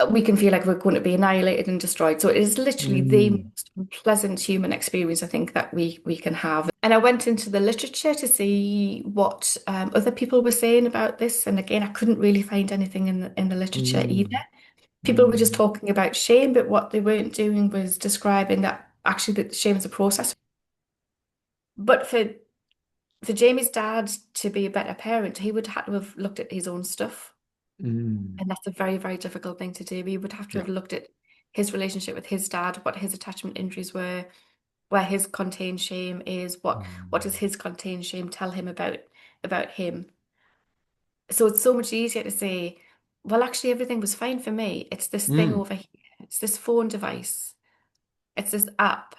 we can feel like we're going to be annihilated and destroyed. So it is literally the Mm, most unpleasant human experience I think that we can have. And I went into the literature to see what other people were saying about this. And again, I couldn't really find anything in the literature either. mm, People were just mm, talking about shame, but what they weren't doing was describing that actually that shame is a process. But for Jamie's dad to be a better parent, he would have to have looked at his own stuff. mm. And that's a very, very difficult thing to do. He would have to Yeah. have looked at his relationship with his dad, what his attachment injuries were, where his contained shame is, what does Mm, his contained shame tell him about him. So it's so much easier to say, well, actually everything was fine for me. It's this thing mm. over here. It's this phone device. It's this app.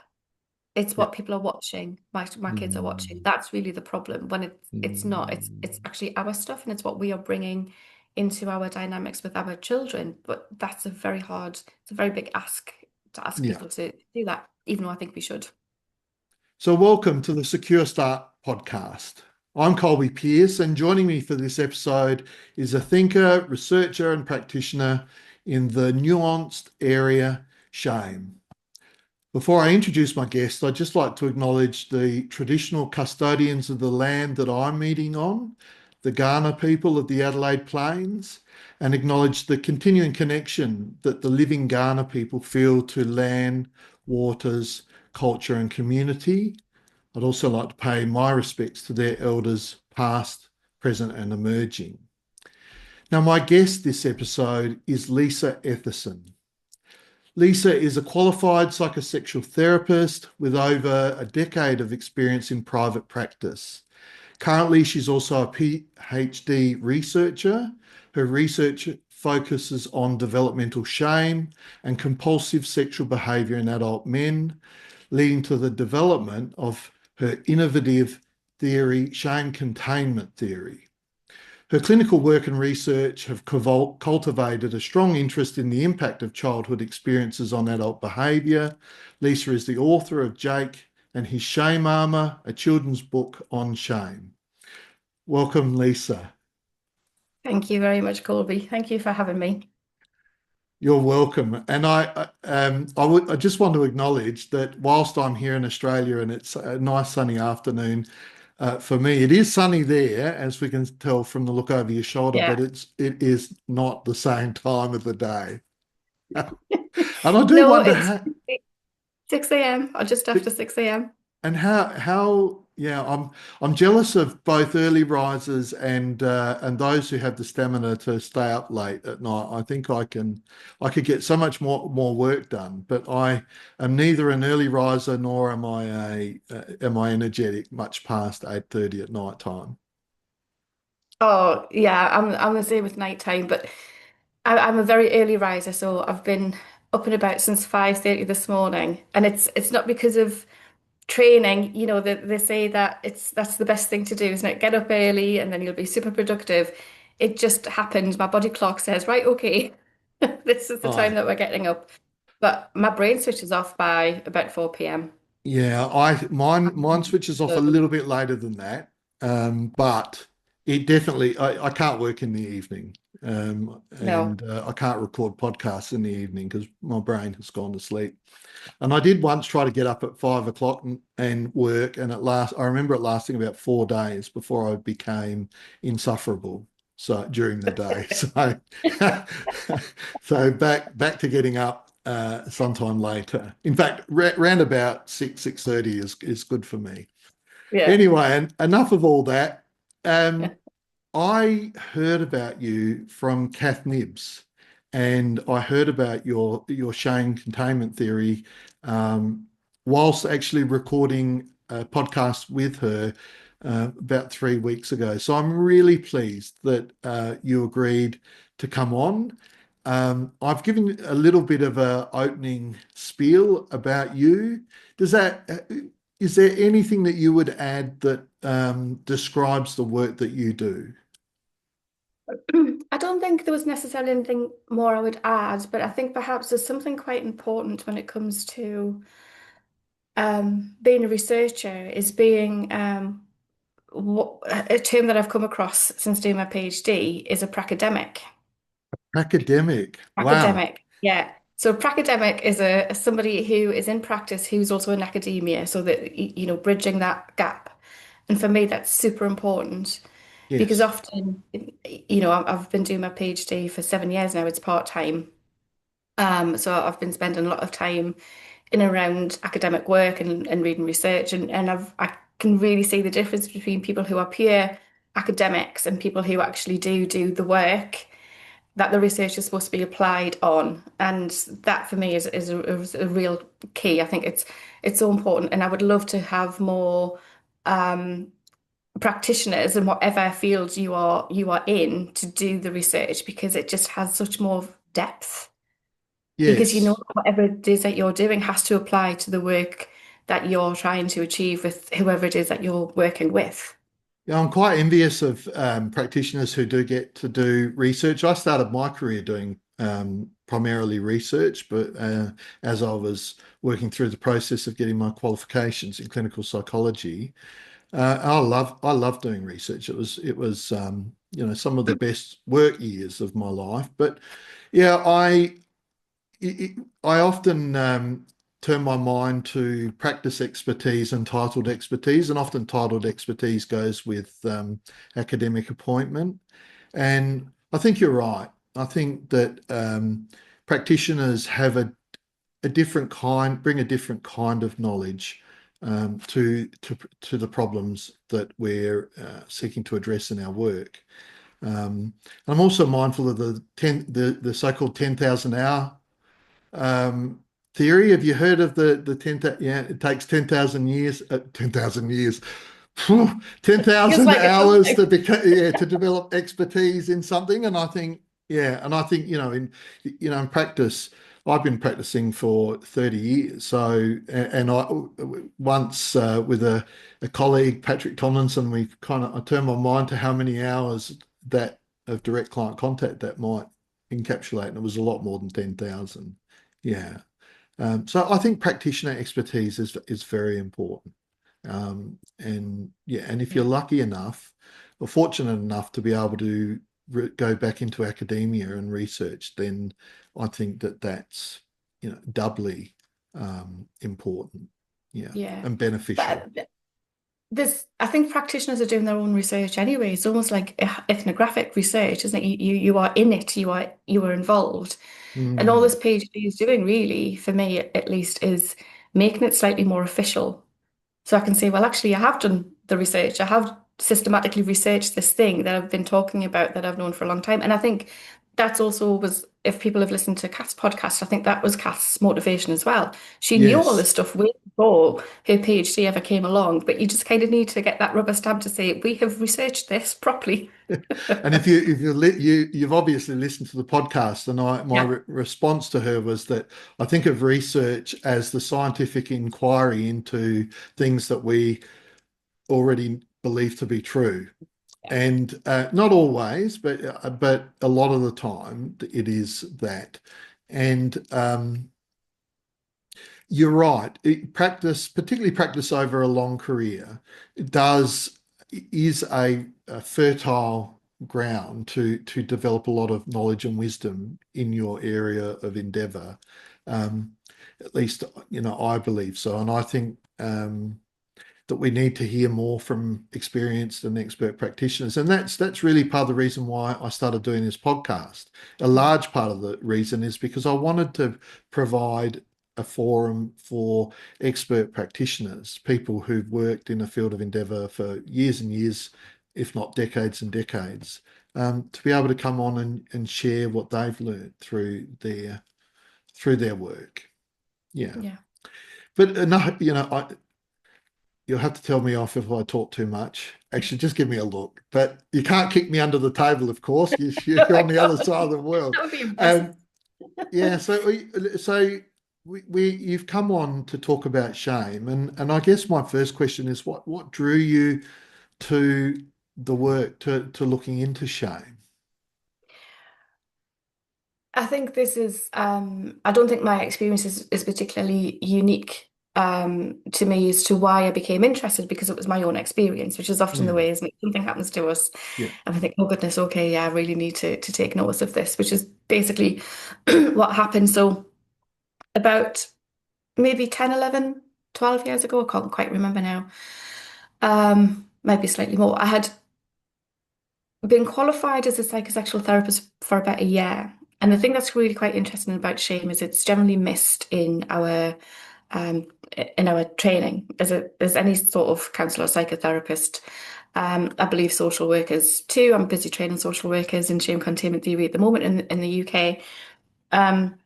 It's Yeah. what people are watching. My kids are watching. Mm, That's really the problem. When it's not. It's mm. actually our stuff and it's what we are bringing into our dynamics with our children. But that's it's a very big ask to ask Yeah. people to do that, even though I think we should. So, welcome to the Secure Start podcast. I'm Colby Pierce, and joining me for this episode is a thinker, researcher, and practitioner in the nuanced area shame. Before I introduce my guest, I'd just like to acknowledge the traditional custodians of the land that I'm meeting on, the Kaurna people of the Adelaide Plains, and acknowledge the continuing connection that the living Kaurna people feel to land, waters, culture, and community. I'd also like to pay my respects to their elders, past, present, and emerging. Now, my guest this episode is Lisa Etherson. Lisa is a qualified psychosexual therapist with over a decade of experience in private practice. Currently, she's also a PhD researcher. Her research focuses on developmental shame and compulsive sexual behaviour in adult men, leading to the development of her innovative theory, shame containment theory. Her clinical work and research have cultivated a strong interest in the impact of childhood experiences on adult behaviour. Lisa is the author of Jake and His Shame Armour, a children's book on shame. Welcome, Lisa. Thank you very much, Colby. Thank you for having me. You're welcome. And I just want to acknowledge that whilst I'm here in Australia and it's a nice sunny afternoon, for me, it is sunny there, as we can tell from the look over your shoulder, Yeah. but it is not the same time of the day. And I do No, wonder it's how, 6 a.m. or just after 6 a.m. and how yeah, I'm jealous of both early risers and those who have the stamina to stay up late at night. I think I could get so much more work done, but I am neither an early riser nor am I energetic much past 8:30 at night time. Oh, yeah, I'm the same with nighttime, but I'm a very early riser, so I've been up and about since 5:30 this morning. And it's not because of training, they say that that's the best thing to do, isn't it? Get up early and then you'll be super productive. It just happened. My body clock says, right, okay, this is the time I that we're getting up. But my brain switches off by about 4 p.m. Yeah, I mine switches off a So, little bit later than that, but it definitely I can't work in the evening, no. and I can't record podcasts in the evening because my brain has gone to sleep. And I did once try to get up at 5 o'clock and work, and I remember it lasting about 4 days before I became insufferable. So during the day, so so back to getting up sometime later. In fact, round about 6:30 is good for me. Yeah. Anyway, and enough of all that. Um, I heard about you from Kath Nibbs, and I heard about your shame containment theory whilst actually recording a podcast with her about 3 weeks ago. So I'm really pleased that you agreed to come on. I've given a little bit of a opening spiel about you. Does that is there anything that you would add that describes the work that you do? I don't think there was necessarily anything more I would add, but I think perhaps there's something quite important when it comes to being a researcher is being a term that I've come across since doing my PhD is a pracademic. Academic. Wow. Academic, yeah. So pracademic is a somebody who is in practice who's also in academia, so that bridging that gap. And for me, that's super important because Yes. often, I've been doing my PhD for 7 years now. It's part-time. So I've been spending a lot of time in and around academic work and reading research, and I can really see the difference between people who are pure academics and people who actually do the work that the research is supposed to be applied on. And that for me is a real key. I think it's so important. And I would love to have more um, practitioners in whatever field you are in to do the research because it just has such more depth. Because Yes. whatever it is that you're doing has to apply to the work that you're trying to achieve with whoever it is that you're working with. Yeah, I'm quite envious of practitioners who do get to do research. I started my career doing primarily research, but as I was working through the process of getting my qualifications in clinical psychology, I love doing research. It was some of the best work years of my life. But yeah, I often turn my mind to practice expertise and titled expertise, and often titled expertise goes with academic appointment. And I think you're right. I think that practitioners have a different kind, bring a different kind of knowledge to the problems that we're seeking to address in our work. I'm also mindful of the so-called 10,000 hour um, theory. Have you heard of the 10? Yeah, it takes 10,000 years. 10,000 years. ten Feels thousand like it, doesn't hours it? to develop expertise in something. And I think in practice, I've been practicing for 30 years. So and I once with a colleague, Patrick Tomlinson, I turned my mind to how many hours that of direct client contact that might encapsulate, and it was a lot more than 10,000. Yeah. So I think practitioner expertise is very important. And yeah, and if you're Yeah, lucky enough or fortunate enough to be able to go back into academia and research, then I think that that's doubly important. Yeah, yeah. and beneficial. But I think practitioners are doing their own research anyway. It's almost like ethnographic research, isn't it? You are in it, you are involved. And all Mm, this PhD is doing really, for me at least, is making it slightly more official. So I can say, well, actually, I have done the research. I have systematically researched this thing that I've been talking about that I've known for a long time. And I think that's also was, if people have listened to Kath's podcast, I think that was Kath's motivation as well. She knew all yes. this stuff way before her PhD ever came along, but you just kind of need to get that rubber stamp to say, we have researched this properly. And if you've obviously listened to the podcast, and my Yeah, response to her was that I think of research as the scientific inquiry into things that we already believe to be true. yeah, And not always, but a lot of the time it is that. And you're right. Particularly practice over a long career, does is a fertile ground to develop a lot of knowledge and wisdom in your area of endeavor. Um, at least, I believe so, and I think that we need to hear more from experienced and expert practitioners. And that's really part of the reason why I started doing this podcast. A yeah, large part of the reason is because I wanted to provide a forum for expert practitioners, people who've worked in a field of endeavor for years and years, if not decades and decades, to be able to come on and share what they've learned through their work. Yeah. yeah. But no, you'll have to tell me off if I talk too much. Actually, just give me a look. But you can't kick me under the table, of course. You're on the other side of the world. That would be impressive. Um, yeah. So you've come on to talk about shame, and I guess my first question is what drew you to the work to looking into shame? I think this is, I don't think my experience is particularly unique. to me as to why I became interested because it was my own experience, which is often the Mm. way, isn't it? Something happens to us, Yeah. and I think, oh goodness, okay, yeah, I really need to take notice of this, which is basically what happened. So about maybe 10, 11, 12 years ago, I can't quite remember now. Maybe slightly more. I had been qualified as a psychosexual therapist for about a year. And the thing that's really quite interesting about shame is it's generally missed um, in our training as any sort of counselor or psychotherapist. I believe social workers too. I'm busy training social workers in shame containment theory at the moment in the UK. Um,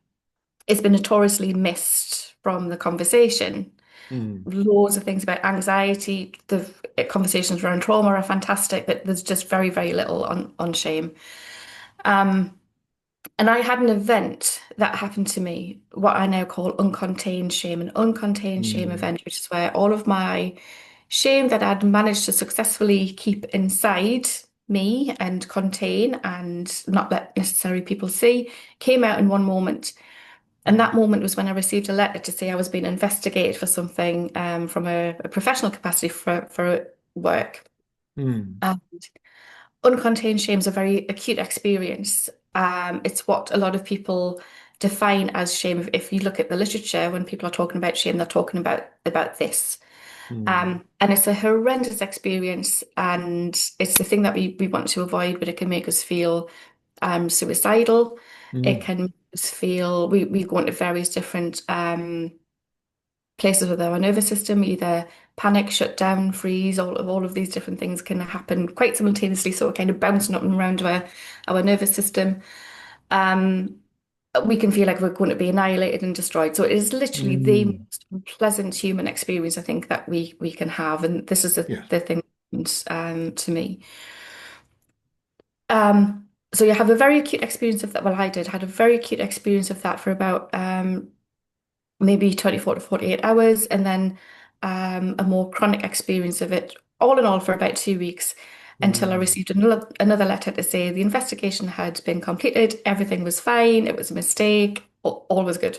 it's been notoriously missed from the conversation. Mm. Loads of things about anxiety. The conversations around trauma are fantastic, but there's just very, very little on shame. Um, and I had an event that happened to me, what I now call uncontained shame, an uncontained shame Mm. event, which is where all of my shame that I'd managed to successfully keep inside me and contain and not let necessary people see came out in one moment. And that moment was when I received a letter to say I was being investigated for something from a professional capacity for work. Mm. And uncontained shame is a very acute experience. It's what a lot of people define as shame. If you look at the literature, when people are talking about shame, they're talking about this. Mm. And it's a horrendous experience, and it's the thing that we want to avoid, but it can make us feel suicidal. It Mm. can make us feel we go into various different places with our nervous system, either panic, shut down, freeze, all of these different things can happen quite simultaneously, so kind of bouncing up and around our nervous system. Um, we can feel like we're going to be annihilated and destroyed. So it is literally the Mm. most unpleasant human experience I think that we can have. And this is Yes. the thing to me. So you have a very acute experience of that. Well, I did had a very acute experience of that for about maybe 24 to 48 hours, and then a more chronic experience of it, all in all, for about 2 weeks, until I Mm. received another letter to say the investigation had been completed, everything was fine, it was a mistake, all was good.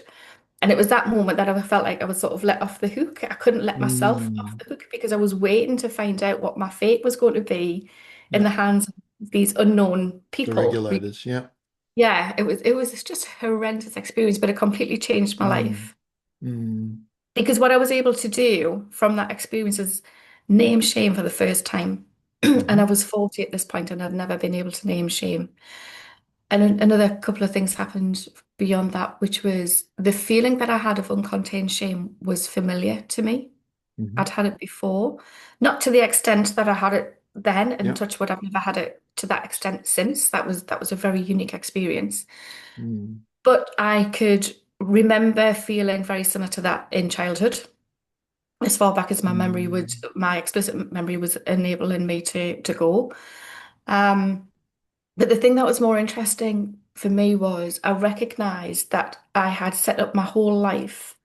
And it was that moment that I felt like I was sort of let off the hook. I couldn't let myself off Mm. the hook because I was waiting to find out what my fate was going to be in Yeah. the hands of these unknown The people. regulators. Yeah. Yeah, it was just a horrendous experience, but it completely changed my Mm. life. Mm. Because what I was able to do from that experience is name shame for the first time. And I Hmm. was 40 at this point and I'd never been able to name shame. And another couple of things happened beyond that, which was the feeling that I had of uncontained shame was familiar to me. Hmm. I'd had it before, not to the extent that I had it then, and Yeah. touch wood, I've never had it to that extent since. That was a very unique experience. Mm. But I could remember feeling very similar to that in childhood, as far back as Mm. my explicit memory was enabling me to go. Um, but the thing that was more interesting for me was I recognized that I had set up my whole life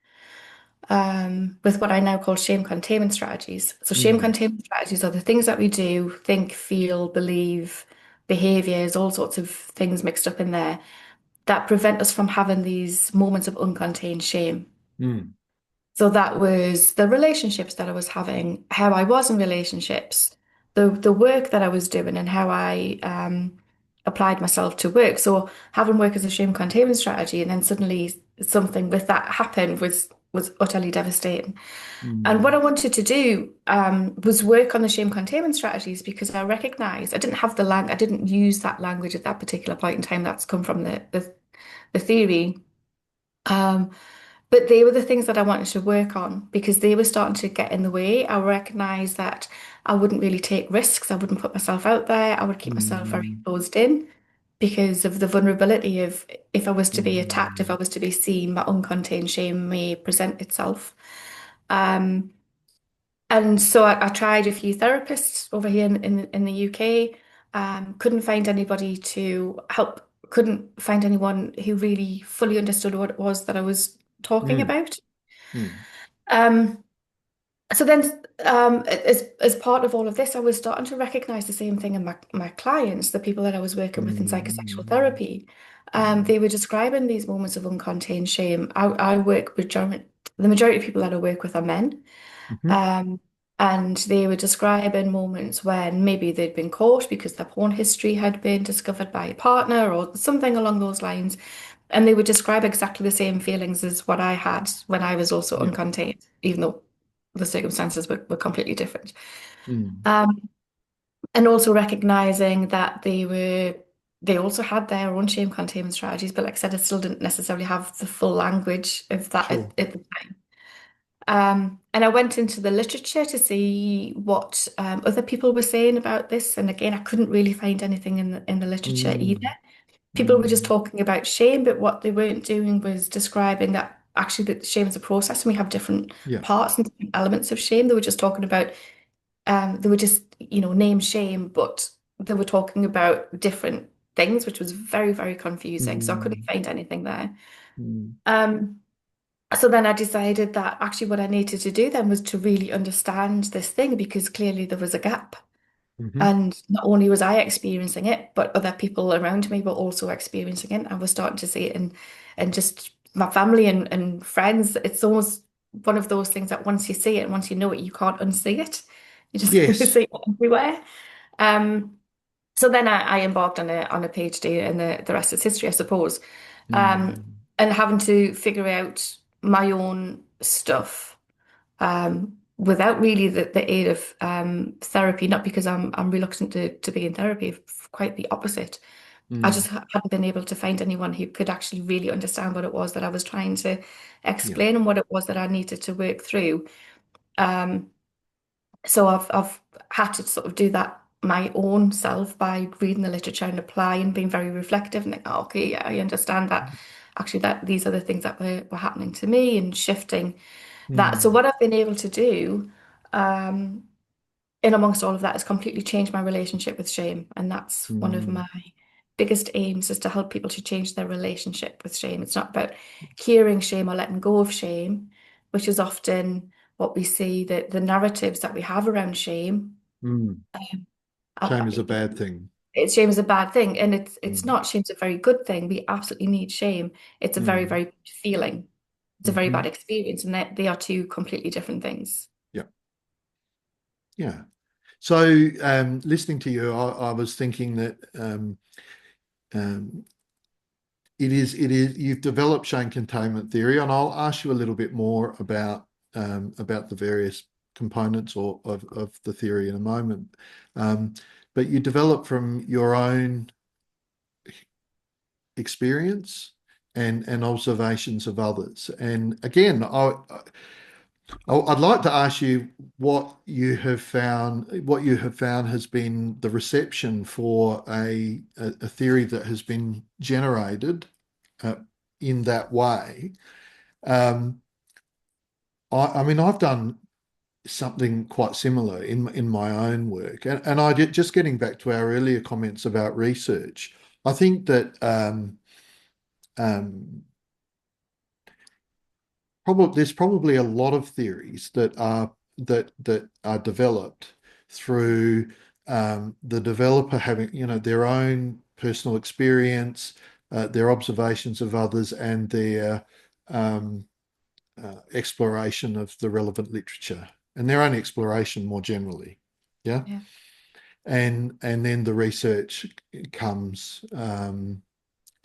with what I now call shame containment strategies. So shame Mm. containment strategies are the things that we do, think, feel, believe, behaviors, all sorts of things mixed up in there that prevent us from having these moments of uncontained shame. Mm. So that was the relationships that I was having, how I was in relationships, the work that I was doing, and how I applied myself to work. So having work as a shame containment strategy, and then suddenly something with that happened was utterly devastating. And what I Mm. wanted to do was work on the shame containment strategies because I recognized I didn't have I didn't use that language at that particular point in time. That's come from the theory. Um, but they were the things that I wanted to work on because they were starting to get in the way. I recognized that I wouldn't really take risks. I wouldn't put myself out there. I would keep myself very Mm. closed in because of the vulnerability of if I was to be attacked, if I Mm. was to be seen, my uncontained shame may present itself. Um, and so I tried a few therapists over here in the UK. Couldn't find anybody to help, couldn't find anyone who really fully understood what it was that I was talking Mm. about. Mm. Um, so then, as part of all of this, I was starting to recognize the same thing in my clients, the people that I was working with in psychosexual Mm. therapy. Mm. They were describing these moments of uncontained shame. I work the majority of people that I work with are men. Hmm. Um, and they were describing moments when maybe they'd been caught because their porn history had been discovered by a partner or something along those lines. And they would describe exactly the same feelings as what I had when I was also Yeah. uncontained, even though the circumstances were completely different. Mm. Um, and also recognizing that they also had their own shame containment strategies, but like I said, I still didn't necessarily have the full language of that Sure. at the time. And I went into the literature to see what other people were saying about this. And again, I couldn't really find anything in the literature either. Mm. People were just Mm. talking about shame, but what they weren't doing was describing that actually that shame is a process and we have different Yeah. parts and different elements of shame. They were just talking about they were just, name shame, but they were talking about different things, which was very, very confusing. So I couldn't Mm. find anything there. Mm. Um, so then I decided that actually what I needed to do then was to really understand this thing because clearly there was a gap. Hmm. And not only was I experiencing it, but other people around me were also experiencing it. And we're starting to see it in just my family and friends. It's almost one of those things that once you see it and once you know it, you can't unsee it. You just Yes. see it everywhere. Um, so then I embarked on a PhD, and the rest is history, I suppose. Um, Mm. and having to figure out my own stuff without really the aid of therapy, not because I'm reluctant to be in therapy, quite the opposite. I Mm. just hadn't been able to find anyone who could actually really understand what it was that I was trying to Yeah. explain and what it was that I needed to work through. Um, so I've had to sort of do that my own self by reading the literature and applying, being very reflective and like, oh, okay, yeah, I understand that actually that these are the things that were happening to me and shifting that. So Mm. what I've been able to do, um, in amongst all of that, is completely change my relationship with shame. And that's one of Mm. my biggest aims is to help people to change their relationship with shame. It's not about curing shame or letting go of shame, which is often what we see that the narratives that we have around shame. Mm. uh, Shame is a bad thing. shame is a bad thing, and it's Mm. not. Shame's a very good thing. We absolutely need shame. It's a very, Mm. very good feeling. It's a very Hmm. bad experience, and they are two completely different things. Yeah. Yeah. So, listening to you, I was thinking that um, you've developed shame containment theory, and I'll ask you a little bit more about the various components of the theory in a moment. Um, but you develop from your own experience and observations of others. And again, I'd like to ask you what you have found has been the reception for a theory that has been generated uh, in that way. Um, I mean, I've done something quite similar in my own work, and I did just getting back to our earlier comments about research. I think that um, there's probably a lot of theories that are developed through the developer having, their own personal experience, their observations of others, and their um, exploration of the relevant literature and their own exploration more generally. Yeah. Yeah. And then the research comes.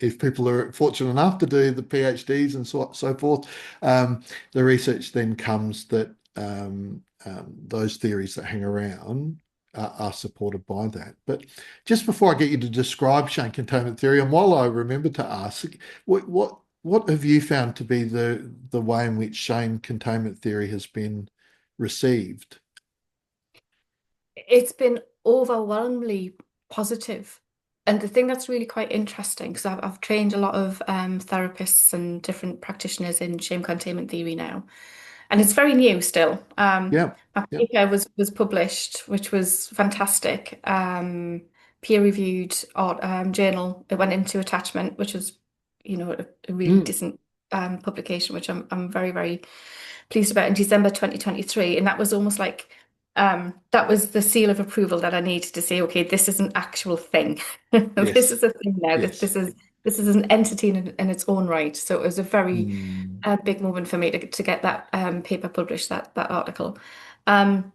If people are fortunate enough to do the PhDs and so forth, the research then comes that those theories that hang around are supported by that. But just before I get you to describe shame containment theory, and while I remember to ask, what have you found to be the way in which shame containment theory has been received? It's been overwhelmingly positive. And the thing that's really quite interesting, because I've trained a lot of therapists and different practitioners in shame containment theory now, and it's very new still. Yeah, My yeah, paper was published, which was fantastic. Peer-reviewed art journal. It went into attachment, which was, a really mm, decent publication, which I'm very, very pleased about in December 2023. And that was almost like that was the seal of approval that I needed to say, okay, this is an actual thing. This yes, is a thing now. This yes, this is this is an entity in its own right. So it was a very Mm, big moment for me to get that paper published, that article. Um,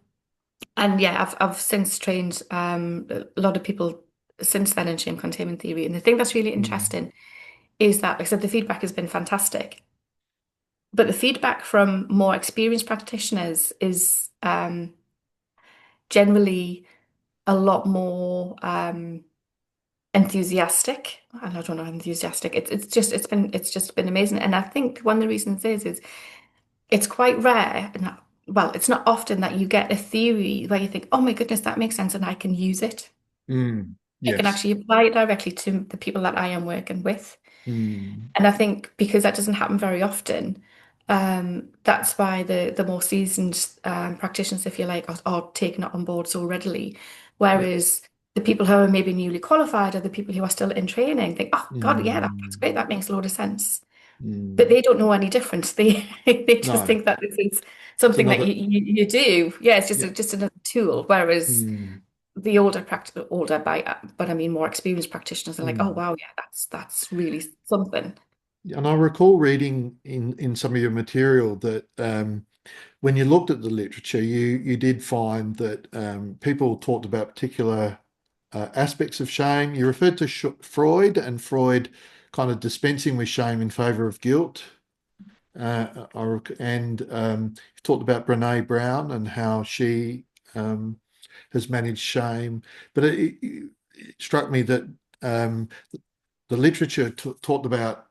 and yeah, I've since trained a lot of people since then in shame containment theory. And the thing that's really mm, interesting is that, like I said, the feedback has been fantastic. But the feedback from more experienced practitioners is generally a lot more enthusiastic. And I don't know, enthusiastic. It's just been amazing. And I think one of the reasons is it's quite rare, well, it's not often that you get a theory where you think, oh my goodness, that makes sense, and I can use it. mm, I can yes. actually apply it directly to the people that I am working with. Mm, And I think because that doesn't happen very often, that's why the more seasoned practitioners, if you like, are taking it on board so readily. yeah. Whereas the people who are maybe newly qualified or the people who are still in training think, oh God, yeah, that's Mm, great, that makes a lot of sense. But mm. they don't know any different. They just No, think that this is it's something that another. you do. Yeah, it's Yeah. just another tool. Whereas Mm, the older but I mean more experienced practitioners are like, oh mm. wow, yeah, that's really something. And I recall reading in some of your material that when you looked at the literature, you did find that people talked about particular aspects of shame. You referred to Freud and Freud kind of dispensing with shame in favor of guilt. And you talked about Brene Brown and how she um, has managed shame. But it struck me that um, the literature talked about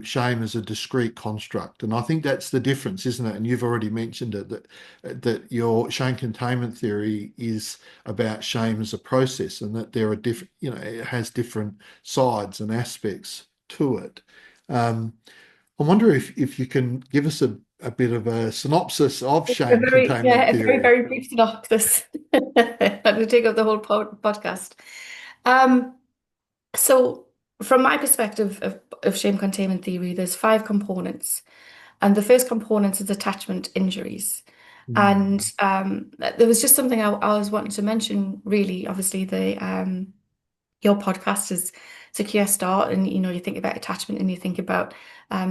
shame as a discrete construct, and I think that's the difference, isn't it? And you've already mentioned it that your shame containment theory is about shame as a process, and that there are different, it has different sides and aspects to it. Um, I wonder if you can give us a bit of a synopsis of shame containment A very, theory. very brief synopsis. Let me take up the whole podcast. Um, so from my perspective of shame containment theory, there's five components. And the first component is attachment injuries. And Mm. there was just something I was wanting to mention, really. Obviously, the your podcast is Secure Start, and you think about attachment and you think about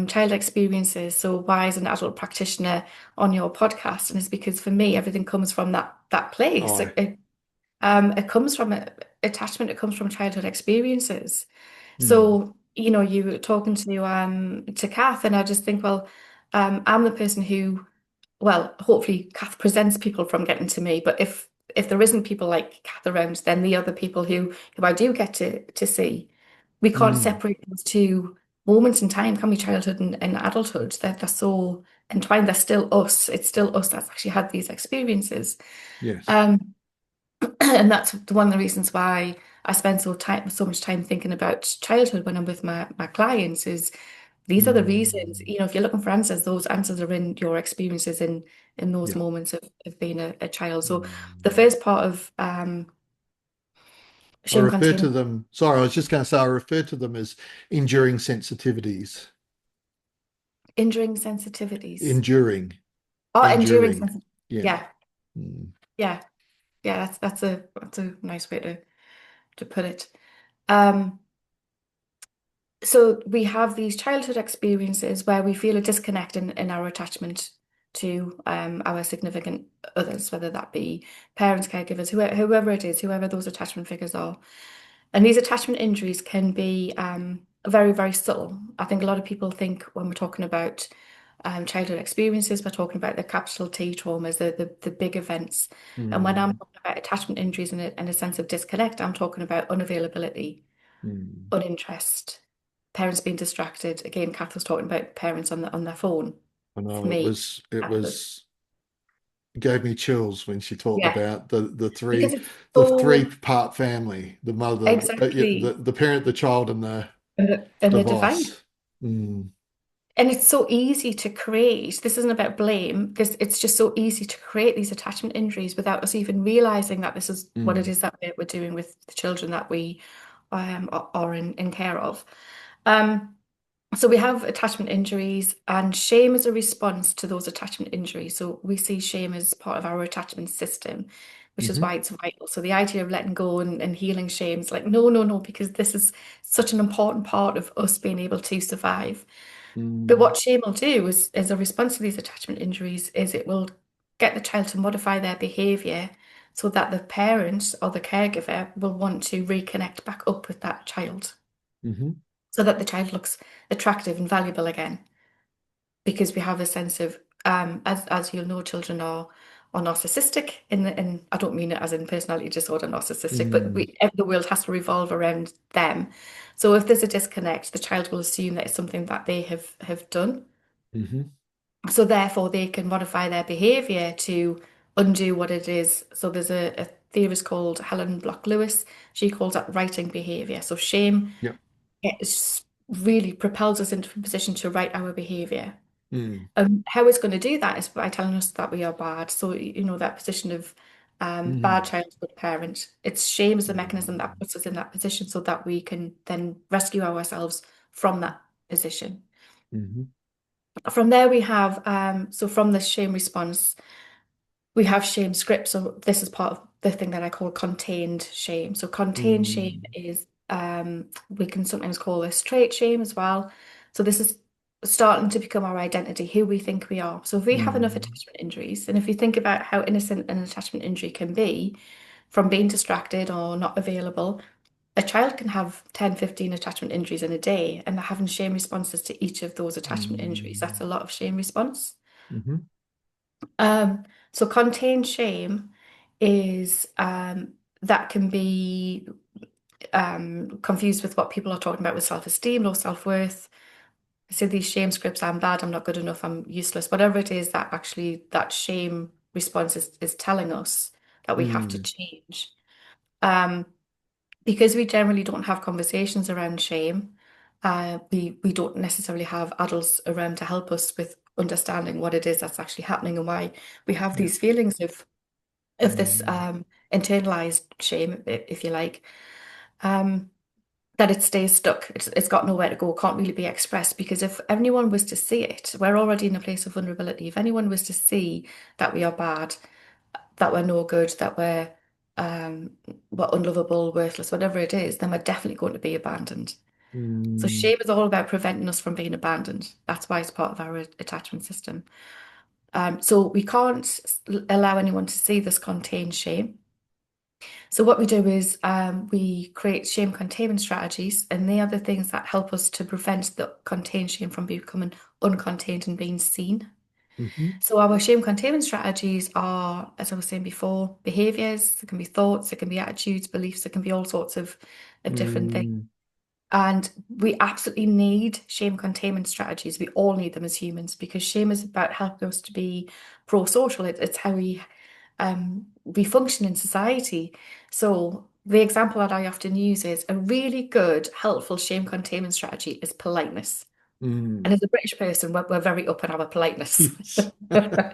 child experiences. So why is an adult practitioner on your podcast? And it's because for me, everything comes from that place. Oh, It comes from attachment, it comes from childhood experiences. mm, So, you were talking to Kath, and I just think, well, I'm the person who, well, hopefully Kath presents people from getting to me, but if there isn't people like Kath around, then the other people who I do get to see, we can't mm, separate those two moments in time, can we? Childhood and adulthood. They're so entwined, they're still us. It's still us that's actually had these experiences. yes. Um, and that's one of the reasons why I spend so much time thinking about childhood when I'm with my clients is these are the reasons, Mm, if you're looking for answers, those answers are in your experiences in those yeah. moments of being a child. So the Mm. first part of I shame refer to containment, them, sorry, I was just going to say, I refer to them as enduring sensitivities. enduring sensitivities. Enduring, Oh, enduring enduring. sensitivity. Yeah. Yeah, Mm, yeah, yeah, that's a nice way to put it. Um, So we have these childhood experiences where we feel a disconnect in our attachment to our significant others, whether that be parents, caregivers, whoever it is, whoever those attachment figures are. And these attachment injuries can be very, very subtle. I think a lot of people think when we're talking about childhood experiences, we're talking about the capital T traumas, the big events. And when I'm mm, talking about attachment injuries and a sense of disconnect, I'm talking about unavailability, mm. uninterest, parents being distracted. Again, Kath was talking about parents on their phone. I For know me, it that was was, it gave me chills when she talked yeah, about the because three, it's the three so part family, the mother, yeah, exactly the parent, the child, and the and the divine. device. Mm, And it's so easy to create. This isn't about blame. It's just so easy to create these attachment injuries without us even realizing that this is what it mm, is that we're doing with the children that we are in care of. Um, So we have attachment injuries, and shame is a response to those attachment injuries. So we see shame as part of our attachment system. which is Hmm. why it's vital. So the idea of letting go and healing shame is like, no, no, no, because this is such an important part of us being able to survive. But Mm. what shame will do is, as a response to these attachment injuries, is it will get the child to modify their behavior so that the parent or the caregiver will want to reconnect back up with that child Hmm. so that the child looks attractive and valuable again. Because we have a sense of, as you'll know, children are narcissistic and I don't mean it as in personality disorder narcissistic, but Mm. the world has to revolve around them. So if there's a disconnect, the child will assume that it's something that they have done. Hmm. So therefore, they can modify their behavior to undo what it is. So there's a theorist called Helen Block Lewis. She calls that righting behavior. So shame Yep. really propels us into a position to right our behavior. Mm. How it's going to do that is by telling us that we are bad. So, that position of bad Mm. child, good parent. It's shame as the mechanism that Mm. puts us in that position so that we can then rescue ourselves from that position. Hmm. From there, we have, so from this shame response, we have shame scripts. So this is part of the thing that I call contained shame. So contained shame Mm. is we can sometimes call this trait shame as well. So this is starting to become our identity, who we think we are. So if we have enough Mm. attachment injuries, and if you think about how innocent an attachment injury can be from being distracted or not available, a child can have 10, 15 attachment injuries in a day, and they're having shame responses to each of those attachment injuries. That's Mm. a lot of shame response. Hmm. Um, so contained shame is that can be confused with what people are talking about with self-esteem, low self-worth. So these shame scripts, I'm bad, I'm not good enough, I'm useless, whatever it is that actually that shame response is telling us that we have to Mm. change. Um, because we generally don't have conversations around shame, we don't necessarily have adults around to help us with understanding what it is that's actually happening and why we have Yeah. these feelings of this Mm. internalized shame, if you like, um, that it stays stuck. It's got nowhere to go, can't really be expressed because if anyone was to see it, we're already in a place of vulnerability. If anyone was to see that we are bad, that we're no good, that um, we're unlovable, worthless, whatever it is, then we're definitely going to be abandoned. So Mm. shame is all about preventing us from being abandoned. That's why it's part of our attachment system. So we can't allow anyone to see this contained shame. So what we do is we create shame containment strategies, and they are the things that help us to prevent the contained shame from becoming uncontained and being seen. Hmm. So our shame containment strategies are, as I was saying before, behaviors. It can be thoughts, it can be attitudes, beliefs, it can be all sorts of different things. Mm. And we absolutely need shame containment strategies. We all need them as humans because shame is about helping us to be pro-social. It's how we function in society. So the example that I often use is a really good, helpful shame containment strategy is politeness. And Mm. as a British person, we're very up on our politeness. Yes.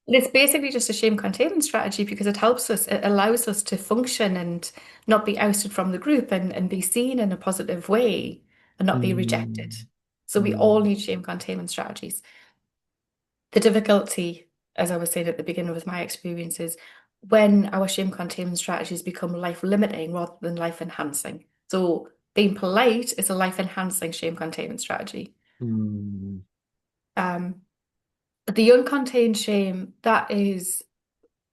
And it's basically just a shame containment strategy because it helps us, it allows us to function and not be ousted from the group and be seen in a positive way and not be rejected. Mm. So we all Mm. need shame containment strategies. The difficulty, as I was saying at the beginning with my experiences, when our shame containment strategies become life limiting rather than life enhancing. So being polite is a life enhancing shame containment strategy. Mm. Um, the uncontained shame, that is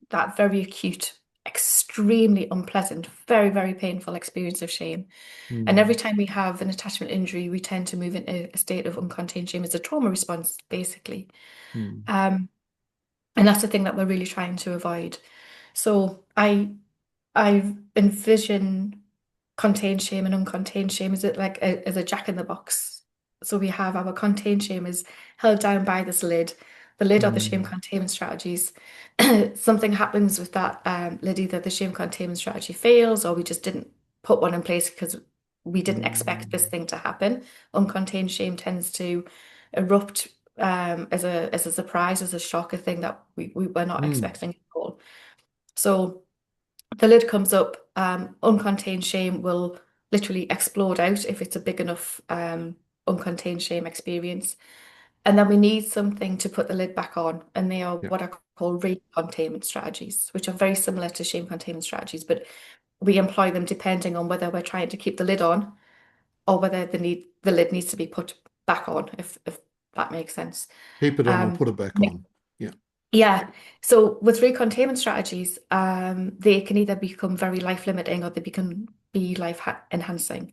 that very acute, extremely unpleasant, very, very painful experience of shame. And every Mm. time we have an attachment injury, we tend to move into a state of uncontained shame as a trauma response, basically. Mm. Um, and that's the thing that we're really trying to avoid. So I envision contained shame and uncontained shame as it like as a jack in the box. So we have our contained shame is held down by this lid. The lid are the shame Mm. containment strategies. Something happens with that lid, either the shame containment strategy fails or we just didn't put one in place because we didn't expect this Mm. thing to happen. Uncontained shame tends to erupt as a surprise, as a shock, a thing that we were not Mm. expecting at all. So the lid comes up, uncontained shame will literally explode out if it's a big enough uncontained shame experience. And then we need something to put the lid back on, and they are Yeah. what are called containment strategies, which are very similar to shame containment strategies, but we employ them depending on whether we're trying to keep the lid on or whether the lid needs to be put back on, if that makes sense. Keep it on or Um, put it back on. Yeah. yeah. So with recontainment strategies, they can either become very life limiting or they can be life enhancing.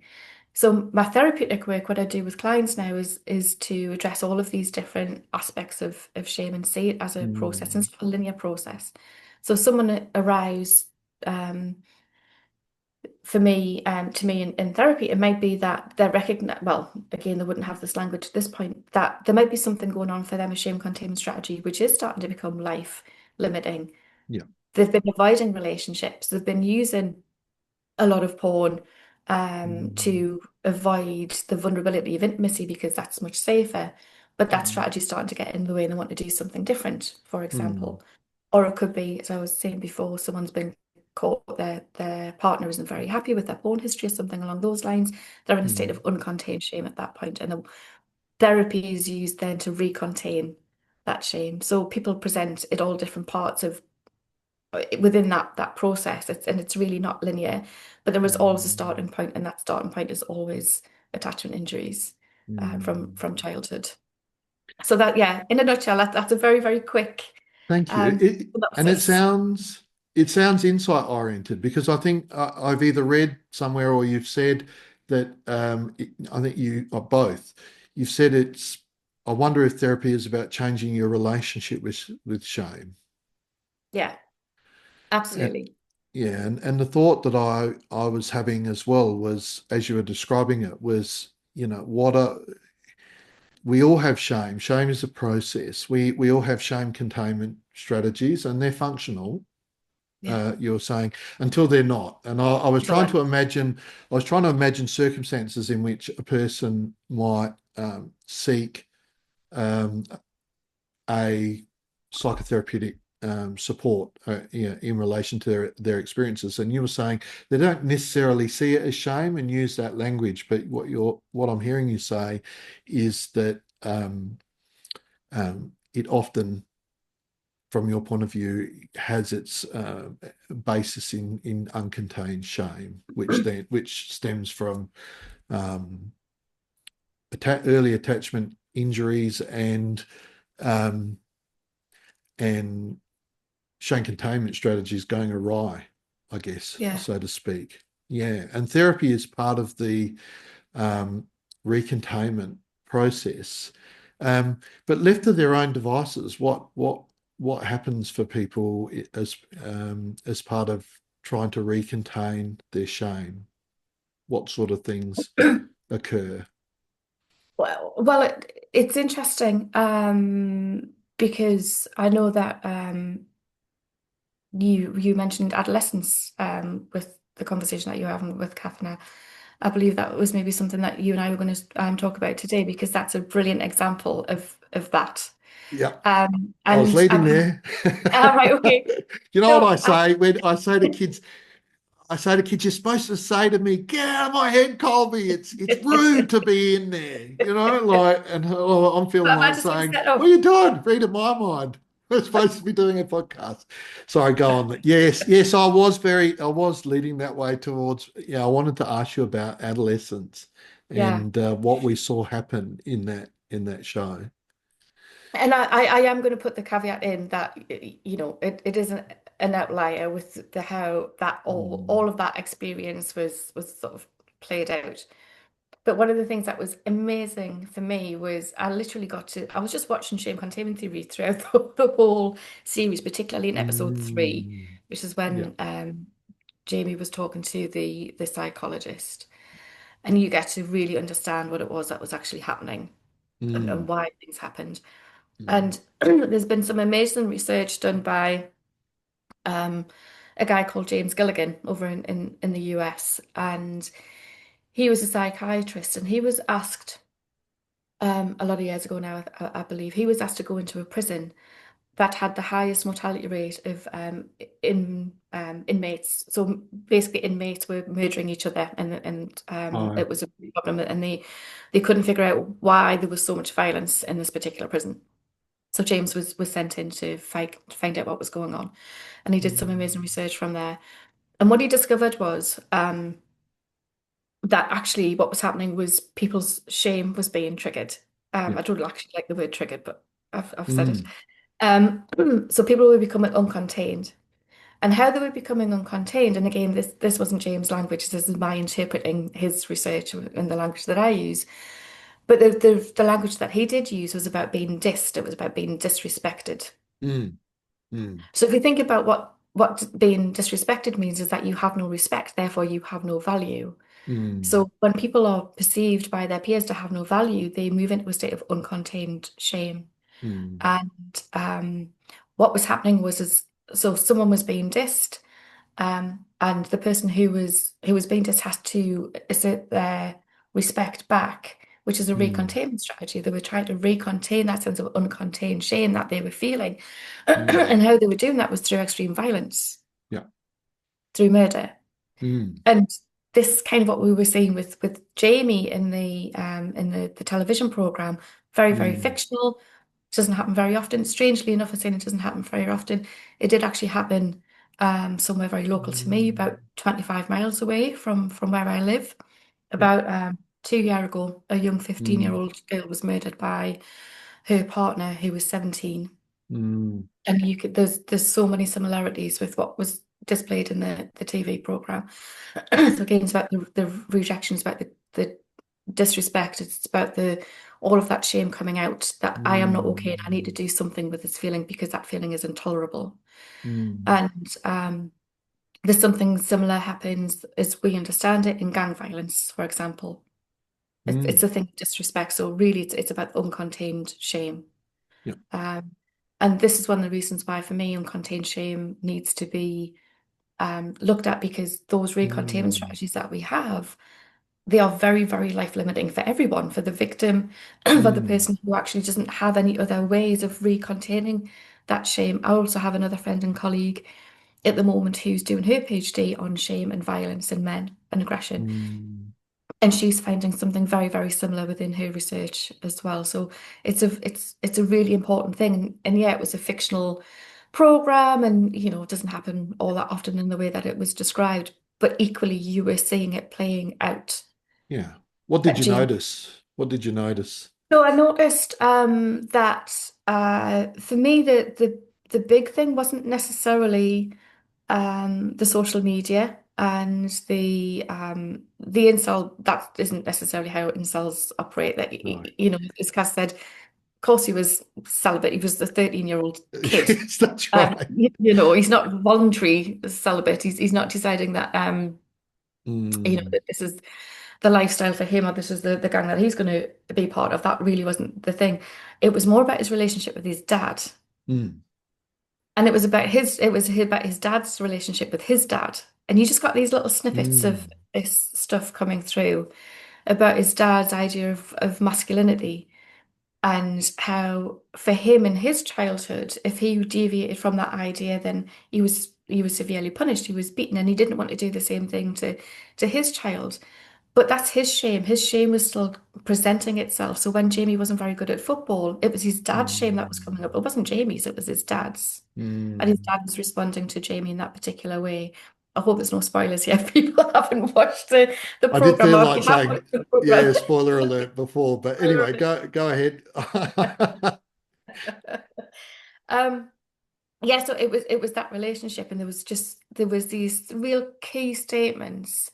So my therapeutic work, what I do with clients now is to address all of these different aspects of shame and see it as a process, and Mm, it's a linear process. So someone aroused um, for me, to me in therapy, it might be that they're recognize, well, again, they wouldn't have this language at this point, that there might be something going on for them, a shame containment strategy, which is starting to become life limiting. yeah. They've been avoiding relationships, they've been using a lot of porn Mm, to avoid the vulnerability of intimacy because that's much safer. But that mm, strategy is starting to get in the way and they want to do something different, for mm, example. Or it could be, as I was saying before, someone's been caught, their partner isn't very happy with their porn history or something along those lines. They're in a state mm, of uncontained shame at that point, and the therapy is used then to recontain that shame. So people present at all different parts of within that process. It's really not linear, but there is always a mm, starting point, and that starting point is always attachment injuries mm. from childhood. So that, yeah, in a nutshell, that's a very, very quick Thank you. And synopsis. it sounds insight oriented because I think I've either read somewhere or you've said that I think you are both. You've said it's. I wonder if therapy is about changing your relationship with shame. Yeah, And absolutely. yeah, and the thought that I was having as well was as you were describing it was, what a we all have shame. Shame is a process. We all have shame containment strategies and they're functional. Yeah, You're saying until they're not. And I was until trying then. to imagine, circumstances in which a person might seek um, a psychotherapeutic support in relation to their experiences. And you were saying they don't necessarily see it as shame and use that language, but what I'm hearing you say is that it often, from your point of view, has its basis in uncontained shame, which stems from um, early attachment injuries um, and shame containment strategies going awry, I guess, Yeah. so to speak. Yeah, and therapy is part of the um, recontainment process. But left to their own devices, what happens for people as part of trying to recontain their shame? What sort of things occur? It's interesting because I know that you mentioned adolescence with the conversation that you were having with Kathleen. I believe that was maybe something that you and I were going to talk about today because that's a brilliant example of that. Yeah, I was And leading there. right, okay. You know what So I say when I say to kids, you're supposed to say to me, get out of my head, Colby. It's rude to be in there, and I'm feeling have I like just been saying, set what are you up? doing? Reading my mind. We're supposed to be doing a podcast. Sorry, go on. Yes, I was leading that way towards, I wanted to ask you about adolescence Yeah. and what we saw happen in that show. And I am going to put the caveat in that, it isn't an outlier with the how that all Mm, of that experience was sort of played out. But one of the things that was amazing for me was I was just watching Shame Containment Theory throughout the whole series, particularly in episode 3, mm, which is yeah. when Jamie was talking to the psychologist. And you get to really understand what it was that was actually happening and Mm, why things happened. mm, And there's been some amazing research done by um, a guy called James Gilligan over in the US. And he was a psychiatrist and he was asked a lot of years ago now, I believe, he was asked to go into a prison that had the highest mortality rate of inmates. So basically, inmates were murdering each other, and oh, it was a problem, and they couldn't figure out why there was so much violence in this particular prison. So James was sent in to find out what was going on, and he did some amazing Mm. research from there. And what he discovered was that actually what was happening was people's shame was being triggered. Yeah. I don't actually like the word triggered, but I've said it. Mm. Um, so people were becoming uncontained. And how they were becoming uncontained, and again, this wasn't James' language, this is my interpreting his research and the language that I use. But the language that he did use was about being dissed, it was about being disrespected. Mm. Mm. So if you think about what being disrespected means is that you have no respect, therefore you have no value. Mm. So when people are perceived by their peers to have no value, they move into a state of uncontained shame. Mm. And what was happening was so someone was being dissed, and the person who was being dissed has to assert their respect back, which is a Mm. recontainment strategy. They were trying to recontain that sense of uncontained shame that they were feeling. Mm. And how they were doing that was through extreme violence, Yeah. through murder. Mm. And this is kind of what we were seeing with Jamie in the television program. Very, very Mm. fictional. Doesn't happen very often. Strangely enough, I'm saying it doesn't happen very often. It did actually happen somewhere very local to me, Mm. about 25 miles away from where I live. Yeah. About 2 years ago, a young Mm. 15-year-old girl was murdered by her partner who was 17. Mm. And there's so many similarities with what was displayed in the TV program. So again, it's about the rejection, it's about the disrespect, it's about the all of that shame coming out that I am not okay and I need to Mm. do something with this feeling because that feeling is intolerable. Mm. And there's something similar happens as we understand it in gang violence, for example. It's Mm. a thing of disrespect. So really, it's about uncontained shame. Yeah. Um, and this is one of the reasons why, for me, uncontained shame needs to be looked at because those recontainment Mm. strategies that we have, they are very, very life limiting for everyone, for the victim, for the Mm. person who actually doesn't have any other ways of recontaining that shame. I also have another friend and colleague at the moment who's doing her PhD on shame and violence in men and aggression. Mm. And she's finding something very, very similar within her research as well. So it's a really important thing. And yeah, it was a fictional program, and it doesn't happen all that often in the way that it was described. But equally, you were seeing it playing out. Yeah. What did That you Jamie. notice? What did you notice? So I noticed that for me the big thing wasn't necessarily the social media and the incel. That isn't necessarily how incels operate. That Right. as Cass said, of course he was celibate. He was the 13-year-old kid. Yes, that's right. He's not voluntary celibate. He's not deciding that Mm. that this is the lifestyle for him or this is the gang that he's going to be part of. That really wasn't the thing. It was more about his relationship with his dad. Mm. And it was about his dad's relationship with his dad. And you just got these little snippets of Mm. this stuff coming through about his dad's idea of masculinity and how for him in his childhood, if he deviated from that idea, then he was severely punished. He was beaten and he didn't want to do the same thing to his child. But that's his shame. His shame was still presenting itself. So when Jamie wasn't very good at football, it was his dad's shame that was coming up. Mm. It wasn't Jamie's, it was his dad's. And his Mm. dad was responding to Jamie in that particular way. I hope there's no spoilers here if people haven't watched the I did program feel or if like you have saying, watched the program. yeah, spoiler alert before, but Spoiler anyway, go ahead. alert. Um, yeah, so it was that relationship, and there was these real key statements.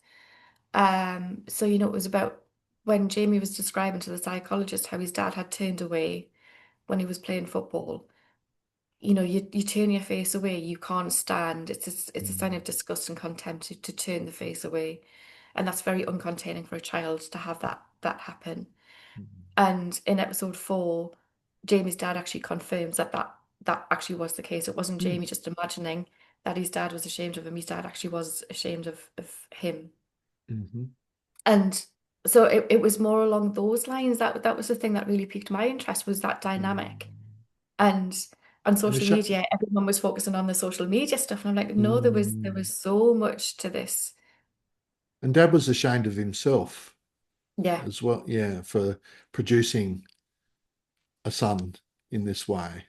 So it was about when Jamie was describing to the psychologist how his dad had turned away when he was playing football. You turn your face away, you can't stand. It's a sign Mm. of disgust and contempt to turn the face away. And that's very uncontaining for a child to have that happen. And in episode 4, Jamie's dad actually confirms that actually was the case. It wasn't Mm. Jamie just imagining that his dad was ashamed of him. His dad actually was ashamed of him. Mhm. And so it was more along those lines. That was the thing that really piqued my interest was that dynamic. Mm. And on And the social media, everyone was focusing on the social media stuff. And I'm like, no, there was mm. so much to this. And Dad was ashamed of himself Yeah. as well, yeah, for producing a son in this way.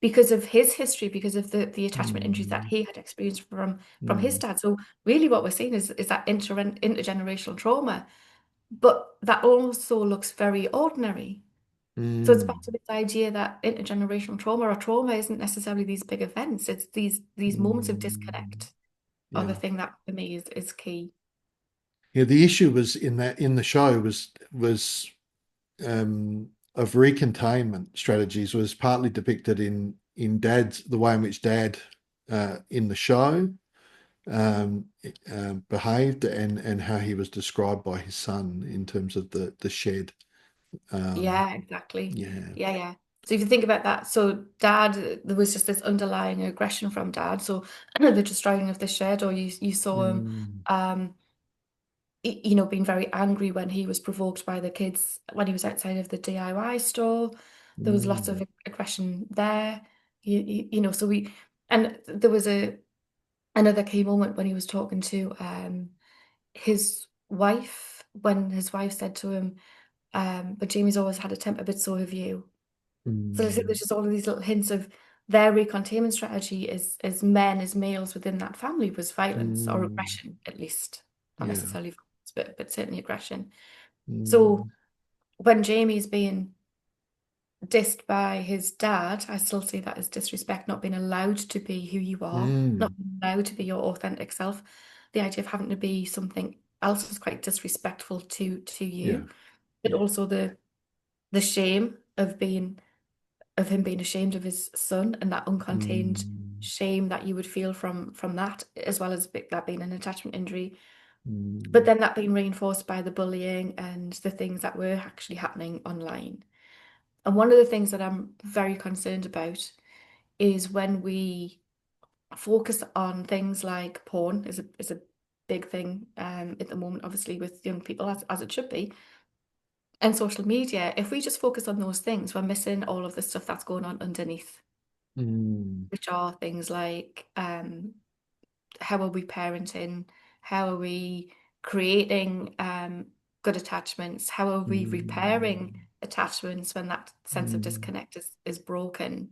because of his history, because of the attachment injuries that mm, he had experienced from his mm, dad. So really what we're seeing is that intergenerational trauma, but that also looks very ordinary. So it's mm, back to this idea that intergenerational trauma or trauma isn't necessarily these big events. It's these moments of mm. disconnect are the Yeah. thing that for me is key. Yeah, the issue was in the show was of recontainment strategies was partly depicted in Dad's the way in which Dad in the show um, behaved and how he was described by his son in terms of the shed. Um, Yeah, exactly. yeah. Yeah, yeah. So if you think about that, so dad, there was just this underlying aggression from dad. So the destroying of the shed, or you saw him, Mm, um, being very angry when he was provoked by the kids when he was outside of the DIY store. There was lots mm, of aggression there. So and there was another key moment when he was talking to his wife, when his wife said to him, but Jamie's always had a temper, but so have you. So mm, there's just all of these little hints of their recontainment strategy as men, as males within that family was violence or mm, aggression, at least. Not yeah. necessarily violence, but certainly aggression. So Mm, when Jamie's being dissed by his dad, I still see that as disrespect, not being allowed to be who you are, not mm, being allowed to be your authentic self. The idea of having to be something else is quite disrespectful to yeah. you, but Yeah. also the shame of him being ashamed of his son and that uncontained Mm, shame that you would feel from that, as well as that being an attachment injury, but mm, then that being reinforced by the bullying and the things that were actually happening online. And one of the things that I'm very concerned about is when we focus on things like porn is a big thing at the moment, obviously with young people as it should be, and social media. If we just focus on those things, we're missing all of the stuff that's going on underneath, mm, which are things like how are we parenting? How are we creating good attachments? How are we repairing mm, attachments when that sense of mm, disconnect is broken?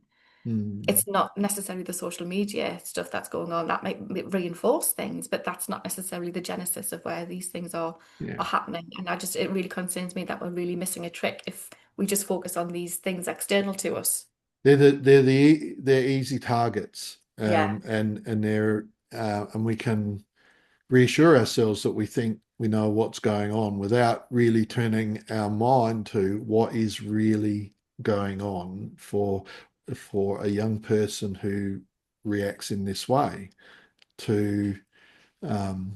mm. It's not necessarily the social media stuff that's going on that might reinforce things, but that's not necessarily the genesis of where these things are Yeah. happening. And it really concerns me that we're really missing a trick if we just focus on these things external to us. They're easy targets, Yeah. and we can reassure ourselves that we think we know what's going on without really turning our mind to what is really going on for a young person who reacts in this way to um,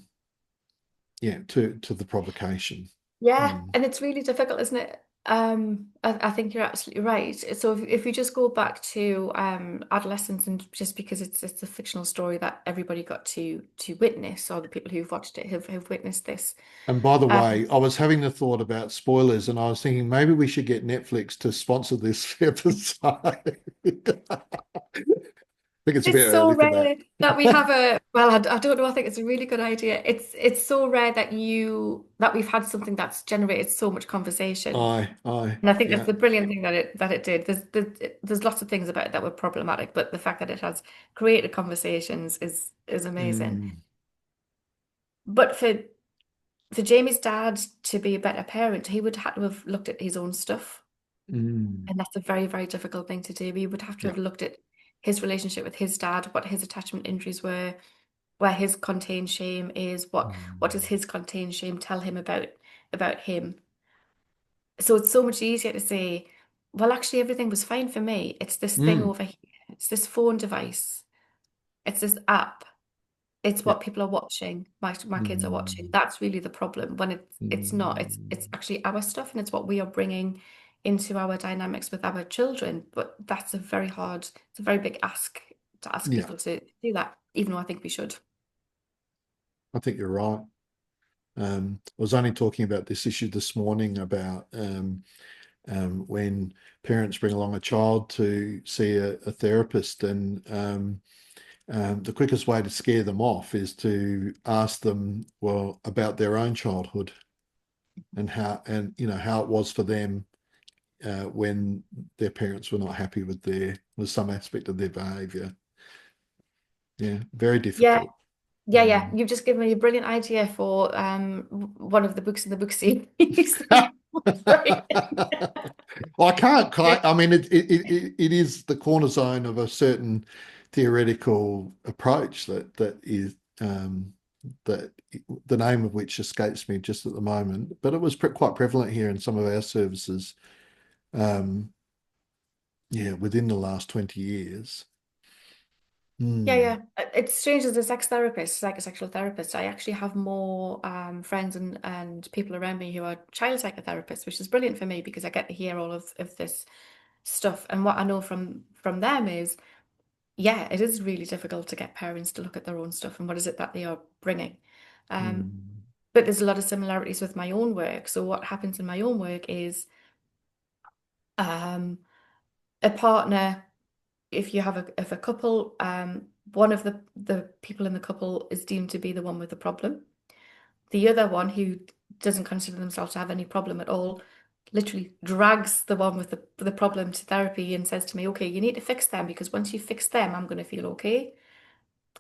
yeah to the provocation. Yeah, Mm, and it's really difficult, isn't it? I think you're absolutely right. So if you just go back to adolescence, and just because it's a fictional story that everybody got to witness, or the people who've watched it have witnessed this. And by the Um, way, I was having the thought about spoilers, and I was thinking maybe we should get Netflix to sponsor this episode. I think it's a bit it's so early for that. rare that we have a, well, I don't know, I think it's a really good idea. It's so rare that we've had something that's generated so much conversation. And I think that's Yeah. the brilliant thing that it did. There's lots of things about it that were problematic, but the fact that it has created conversations is amazing. Mm, But for Jamie's dad to be a better parent, he would have to have looked at his own stuff. mm, And that's a very, very difficult thing to do. He would have to yeah. have looked at his relationship with his dad, what his attachment injuries were, where his contained shame is, what does Mm, his contained shame tell him about him. So it's so much easier to say, well, actually, everything was fine for me. It's this thing mm, over here. It's this phone device. It's this app. It's yeah. what people are watching. My kids are watching. Mm, That's really the problem. When it's not. It's mm, actually our stuff, and it's what we are bringing into our dynamics with our children. But that's a very hard. It's a very big ask to ask yeah. people to do that, even though I think we should. I think you're right. I was only talking about this issue this morning about when parents bring along a child to see a therapist, and the quickest way to scare them off is to ask them, well, about their own childhood and how it was for them when their parents were not happy with some aspect of their behavior. Yeah, very Yeah, difficult. yeah. You've just given me a brilliant idea for one of the books in the book series. Sorry. Well, I can't quite. I mean, it is the cornerstone of a certain theoretical approach that the name of which escapes me just at the moment. But it was quite prevalent here in some of our services. Um, yeah, within the last 20 years. Yeah, Hmm. yeah. It's strange as a sex therapist, psychosexual therapist. I actually have more friends and people around me who are child psychotherapists, which is brilliant for me because I get to hear all of this stuff. And what I know from them is, yeah, it is really difficult to get parents to look at their own stuff and what is it that they are bringing. Um, Hmm. but there's a lot of similarities with my own work. So what happens in my own work is um, a partner. If you have if a couple, one of the people in the couple is deemed to be the one with the problem. The other one, who doesn't consider themselves to have any problem at all, literally drags the one with the problem to therapy and says to me, "Okay, you need to fix them because once you fix them, I'm going to feel okay."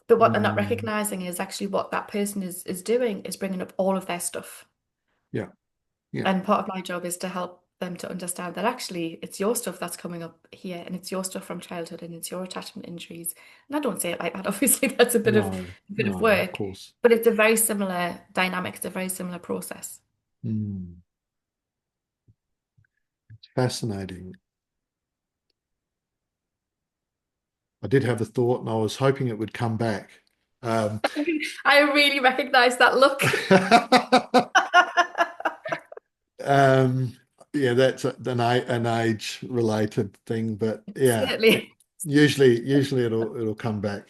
But what they're not Hmm. recognizing is actually what that person is doing is bringing up all of their stuff. Yeah, yeah. And part of my job is to help them to understand that actually it's your stuff that's coming up here and it's your stuff from childhood and it's your attachment injuries. And I don't say it like that. Obviously, that's No, a bit of no, of work, course. but it's a very similar dynamic. It's a very similar process. Hmm. Fascinating. I did have a thought, and I was hoping it would come back. Um, I really recognize that look. um, yeah, that's an age-related thing, but yeah, Certainly. usually it'll come back.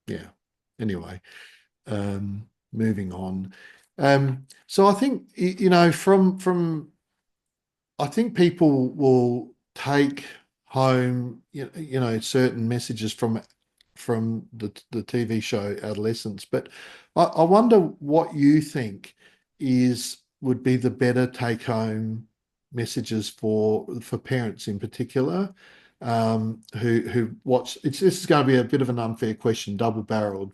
Yeah. Anyway, moving on. So I think you know I think people will take home, you know, certain messages from the TV show Adolescence, but I wonder what you think would be the better take home messages for parents in particular, who watch. This is going to be a bit of an unfair question, double-barreled,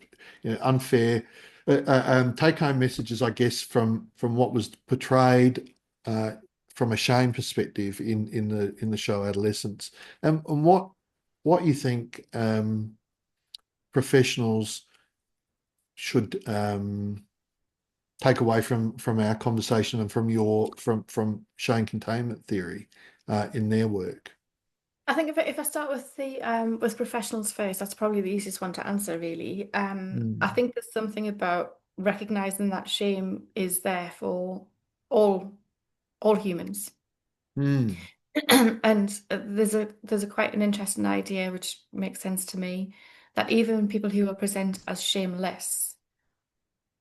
unfair. Take home messages, I guess, from what was portrayed from a shame perspective in the show Adolescence, and what you think professionals should take away from our conversation and from shame containment theory in their work. I think if I start with professionals first, that's probably the easiest one to answer, really. I Mm. think there's something about recognizing that shame is there for all all humans. Mm. And there's a quite an interesting idea which makes sense to me that even people who are present as shameless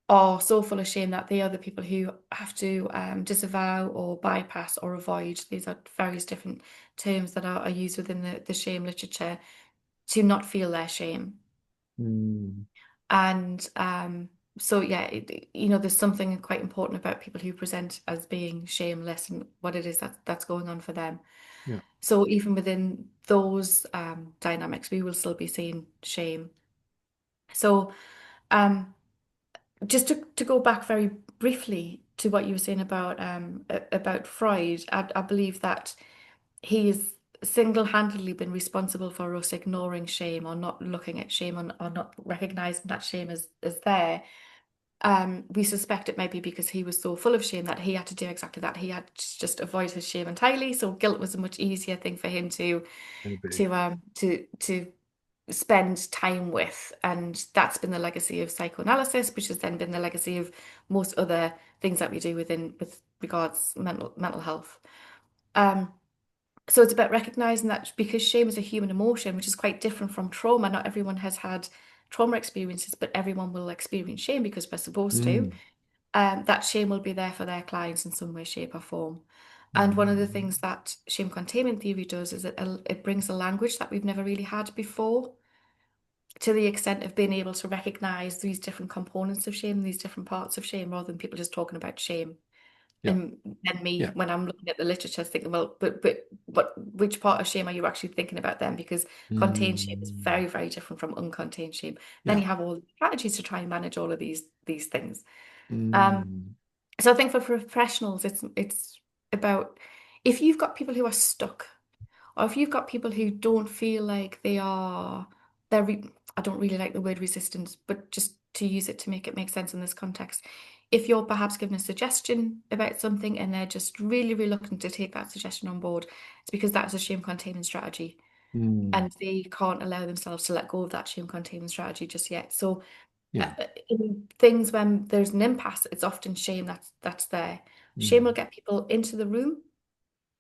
are so full of shame that they are the people who have to disavow or bypass or avoid. These are various different terms that are used within the shame literature to not feel their shame. Mm. And so, yeah, there's something quite important about people who present as being shameless and what it is that's going on for them. Yeah. So even within those dynamics, we will still be seeing shame. So um, just to go back very briefly to what you were saying about Freud, I believe that he's single-handedly been responsible for us ignoring shame or not looking at shame or not recognizing that shame is there. We suspect it may be because he was so full of shame that he had to do exactly that. He had to just avoid his shame entirely. So guilt was a much easier thing for him Maybe. to spend time with. And that's been the legacy of psychoanalysis, which has then been the legacy of most other things that we do with regards mental health. Um, so it's about recognizing that because shame is a human emotion, which is quite different from trauma. Not everyone has had trauma experiences, but everyone will experience shame because we're supposed to. Mm. That shame will be there for their clients in some way, shape, or form. And one of the Mm. things that shame containment theory does is it brings a language that we've never really had before, to the extent of being able to recognize these different components of shame, these different parts of shame, rather than people just talking about shame. Yeah. And then me, Yeah. when I'm looking at the literature, thinking, well, but which part of shame are you actually thinking about then? Because contained shame is Mm. very, very different from uncontained shame. Then Yeah. you have all the strategies to try and manage all of these things. Um, Mm. so I think for professionals, it's about if you've got people who are stuck, or if you've got people who don't feel like they're I don't really like the word resistance, but just to use it to make it make sense in this context. If you're perhaps given a suggestion about something and they're just really reluctant to take that suggestion on board, it's because that's a shame containment strategy Mm. and they can't allow themselves to let go of that shame containment strategy just yet. So Yeah. in things when there's an impasse, it's often shame that's there. Shame will Mm. get people into the room.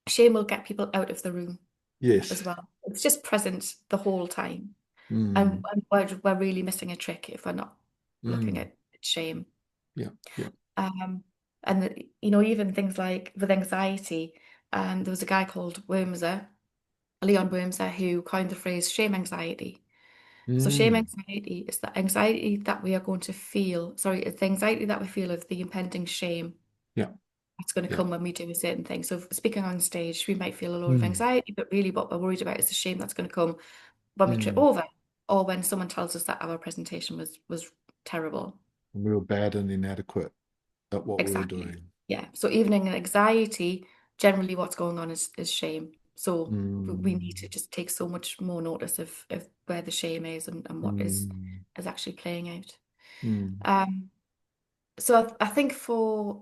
Shame will get people out of the room as Yes. well. It's just present the whole time. Mm. And we're really missing a trick if we're not looking Mm. at shame. Yeah. Yeah. Um, and even things like with anxiety, there was a guy called Wormser, Leon Wormser, who coined the phrase shame anxiety. So shame Mm. anxiety is the anxiety that we are going to feel. Sorry, it's the anxiety that we feel of the impending shame Yeah. that's going to Yeah. come when we do a certain thing. So speaking on stage, we might feel a lot of Mm. anxiety, but really what we're worried about is the shame that's going to come when we trip Mm. over or when someone tells us that our presentation was terrible. We were bad and inadequate at what we were Exactly. doing. Yeah. So even in anxiety, generally what's going on is shame. So we need to Mm. just take so much more notice of where the shame is and what Mm. is actually playing out. Mm. Um, so I think for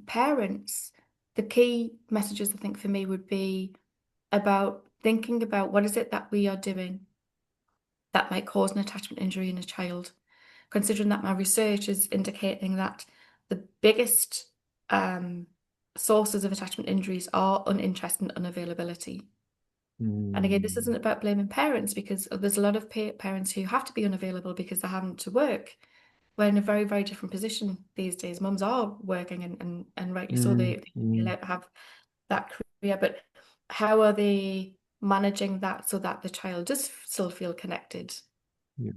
parents, the key messages I think for me would be about thinking about what is it that we are doing that might cause an attachment injury in a child, considering that my research is indicating that the biggest sources of attachment injuries are uninterest and unavailability. And again, this Mm. isn't about blaming parents because there's a lot of parents who have to be unavailable because they're having to work. We're in a very, very different position these days. Mums are working and rightly so, Mm. they should be Mm. allowed to have that career. But how are they managing that so that the child does still feel connected Yeah.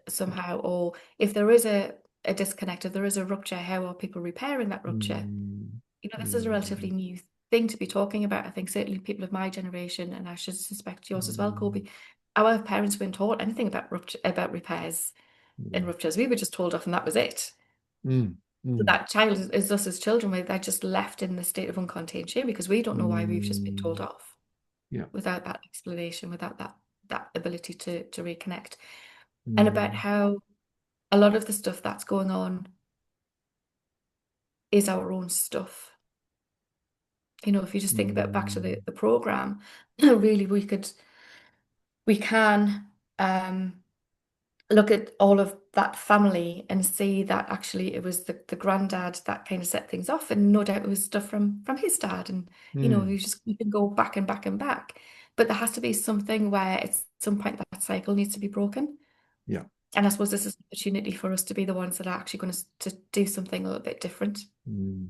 somehow? Or if there is a disconnect, if there is a rupture, how are people repairing that rupture? Mm. This is a Mm. relatively new thing to be talking about. I think certainly people of my generation, and I should suspect yours as well, Mm. Colby, our parents weren't taught anything about about repairs and Mm. ruptures. We were just told off and that was it. Mm. So Mm. that child is us as children, where they're just left in the state of uncontained shame because we don't know why we've just been told Mm. off Yeah. without that explanation, without that ability to reconnect. And about Mm. how a lot of the stuff that's going on is our own stuff. If you just think about back to Mm. the program, really we can look at all of that family and see that actually it was the granddad that kind of set things off, and no doubt it was stuff from his dad, and Mm. you can go back and back and back, but there has to be something where at some point that cycle needs to be broken. Yeah. And I suppose this is an opportunity for us to be the ones that are actually going to do something a little bit different. Mm.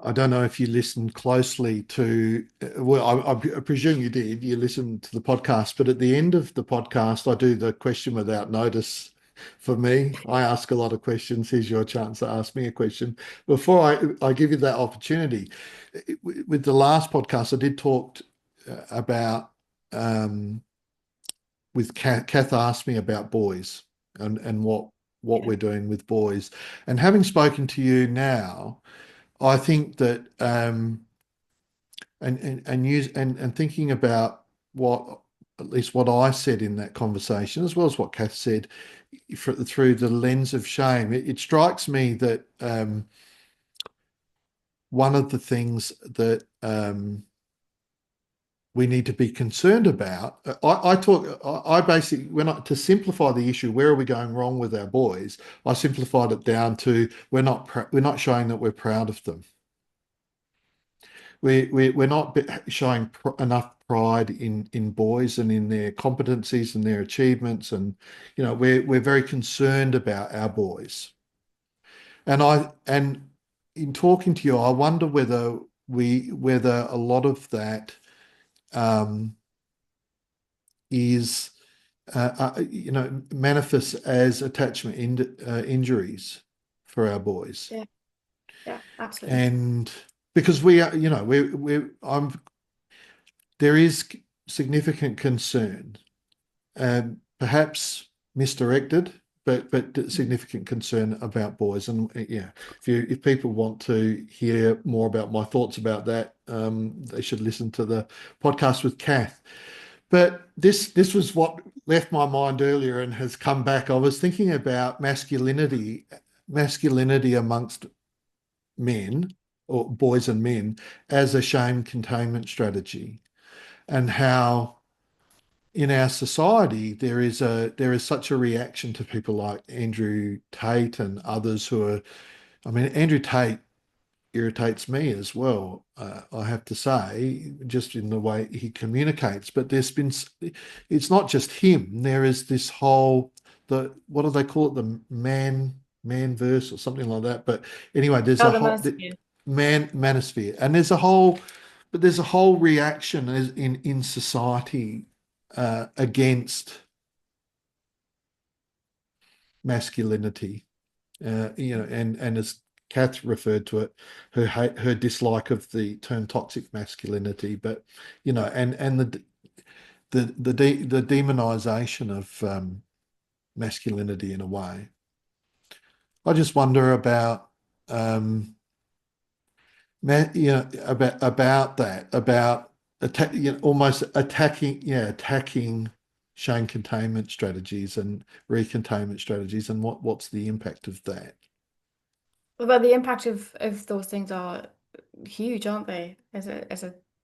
I don't know if you listened closely to, well, I presume you did. You listened to the podcast, but at the end of the podcast, I do the question without notice for me. I ask a lot of questions. Here's your chance to ask me a question. Before I give you that opportunity, with the last podcast, I did talk about, um, with Kath asked me about boys and what Yeah, we're doing with boys. And having spoken to you now, I think that and use and thinking about what at least what I said in that conversation, as well as what Kath said, through the lens of shame, it strikes me that one of the things that we need to be concerned about. I basically, to simplify the issue, where are we going wrong with our boys? I simplified it down to we're not showing that we're proud of them. We're not showing enough pride in boys and in their competencies and their achievements, and we're very concerned about our boys. And in talking to you, I wonder whether a lot of that um, is manifests as attachment injuries for our boys. yeah. Yeah, absolutely. And because we are, there is significant concern, perhaps misdirected, but significant concern about boys. And yeah, if people want to hear more about my thoughts about that, they should listen to the podcast with Kath. But this was what left my mind earlier and has come back. I was thinking about masculinity amongst men, or boys and men, as a shame containment strategy, and how in our society there is such a reaction to people like Andrew Tate and others who are. I mean, Andrew Tate irritates me as well. I have to say, just in the way he communicates. But it's not just him. There is this whole, the what do they call it, the man verse or something like that. But anyway, there's Oh, a the whole manosphere. manosphere, and there's a whole reaction in society against masculinity. And as Kath referred to it, her dislike of the term toxic masculinity, but and the demonization of masculinity in a way. I just wonder about about that, about almost attacking shame containment strategies and recontainment strategies, and what's the impact of that? Well, the impact of those things are huge, aren't they? As I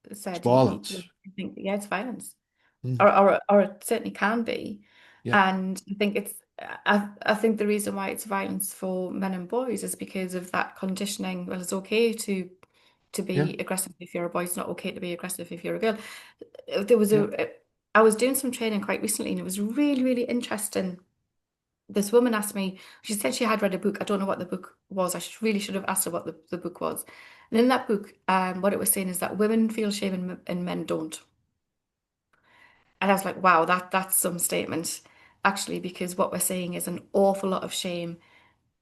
It's said, you violence. think, yeah, it's violence, Mm, or it certainly can be. yeah, And I think I think the reason why it's violence for men and boys is because of that conditioning. Well, it's okay to yeah, be aggressive if you're a boy. It's not okay to be aggressive if you're a girl. There was yeah. I was doing some training quite recently, and it was really, really interesting. This woman asked me, she said she had read a book. I don't know what the book was. Really should have asked her what the book was. And in that book, what it was saying is that women feel shame and men don't. And I was like, wow, that's some statement, actually, because what we're seeing is an awful lot of shame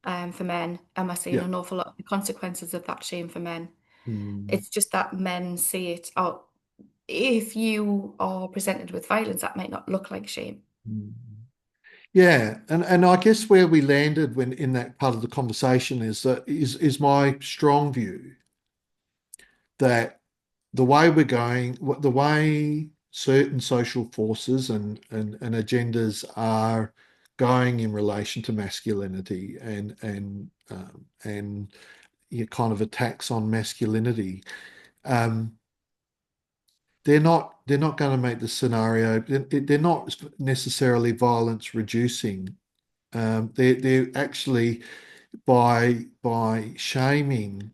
for men, and we're seeing Yeah. an awful lot of the consequences of that shame for men. Mm, It's just that men see it. Oh, if you are presented with violence, that might not look like shame. mm. Yeah, and I guess where we landed when in that part of the conversation is my strong view that the way certain social forces and agendas are going in relation to masculinity and kind of attacks on masculinity, um, they're not going to make the scenario. They're not necessarily violence reducing. They're actually by shaming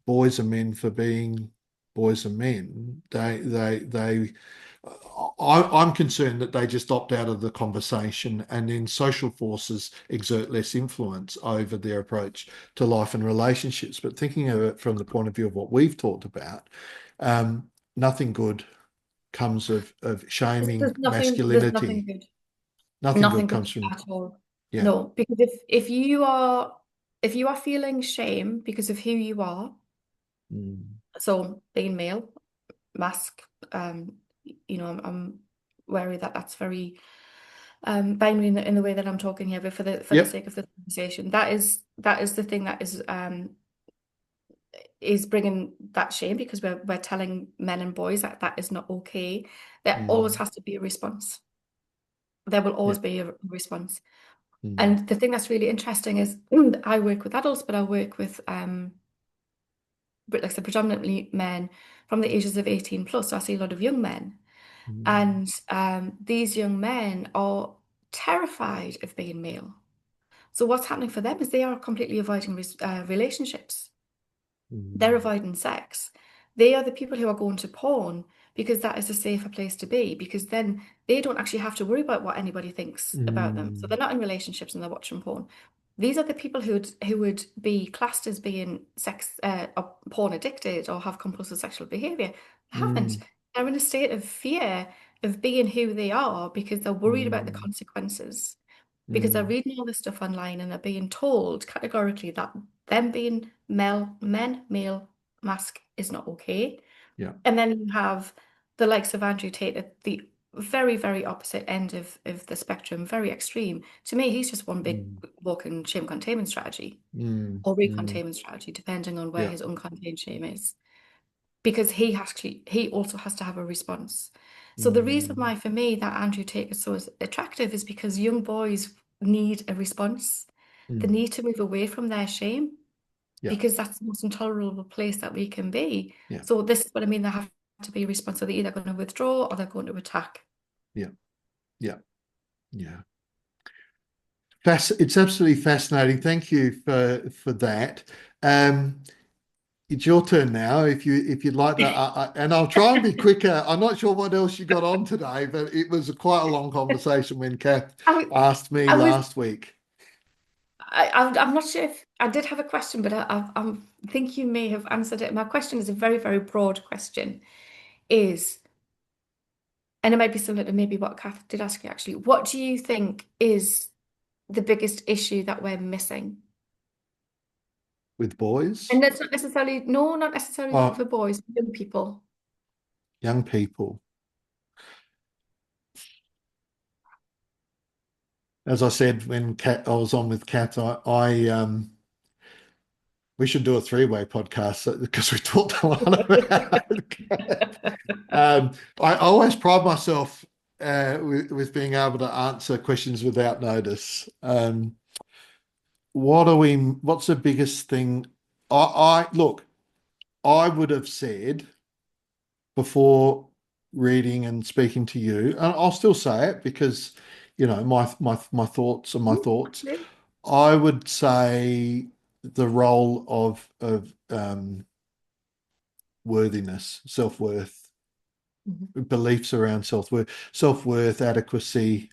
boys and men for being boys and men. I'm concerned that they just opt out of the conversation, and then social forces exert less influence over their approach to life and relationships. But thinking of it from the point of view of what we've talked about, nothing good comes of shaming There's nothing masculinity. good. Nothing good Nothing good comes from, at all. yeah. No, because if you are feeling shame because of who you are, Mm, so being male, mask, I'm wary that that's very binary in the way that I'm talking here, but for the yep. sake of the conversation, that is the thing that is bringing that shame, because we're telling men and boys that that is not okay. There always Mm, has to be a response. There will yeah. always be a response. Mm, And the thing that's really interesting is I work with adults, but I work with like I said, predominantly men from the ages of 18 plus. So I see a lot of young men. mm, And these young men are terrified of being male. So what's happening for them is they are completely avoiding relationships. They're mm, avoiding sex. They are the people who are going to porn because that is a safer place to be, because then they don't actually have to worry about what anybody thinks about them. So mm, they're not in relationships and they're watching porn. These are the people who would be classed as being sex or porn addicted or have compulsive sexual behavior. They haven't. mm, They're in a state of fear of being who they are because they're worried about the mm, consequences, because they're mm, reading all this stuff online and they're being told categorically that them being male, mask is not okay. Yeah. And then you have the likes of Andrew Tate at the very, very opposite end of the spectrum, very extreme. To me, he's just one big Mm, walking shame containment strategy or mm. recontainment strategy, depending on where Yeah. his uncontained shame is. Because he also has to have a response. So the reason Mm, why for me that Andrew Tate is so attractive is because young boys need a response. They mm. need to move away from their shame Yeah. because that's the most intolerable place that we can be. Yeah. So this is what I mean. They have to be responsive. They're either going to withdraw or they're going to attack. Yeah. Yeah. Yeah. It's absolutely fascinating. Thank you for that. Um, it's your turn now. If you'd like to, and I'll try and be quicker. I'm not sure what else you got on today, but it was quite a long conversation when Kath I, asked me I was last week. I'm not sure if I did have a question, but I think you may have answered it. My question is a very, very broad question. Is And it might be similar to maybe what Kath did ask you actually. What do you think is the biggest issue that we're missing? With boys, And that's not necessarily, no, not necessarily oh, for boys, for young people. young people. As I said when I was on with Kath, we should do a three-way podcast because we talked a lot about it. I always pride myself with being able to answer questions without notice. What's the biggest thing? Look, I would have said before reading and speaking to you, and I'll still say it because, my thoughts are my Mm, thoughts. absolutely. I would say the role of worthiness, self-worth, Mhm. beliefs around self-worth, adequacy,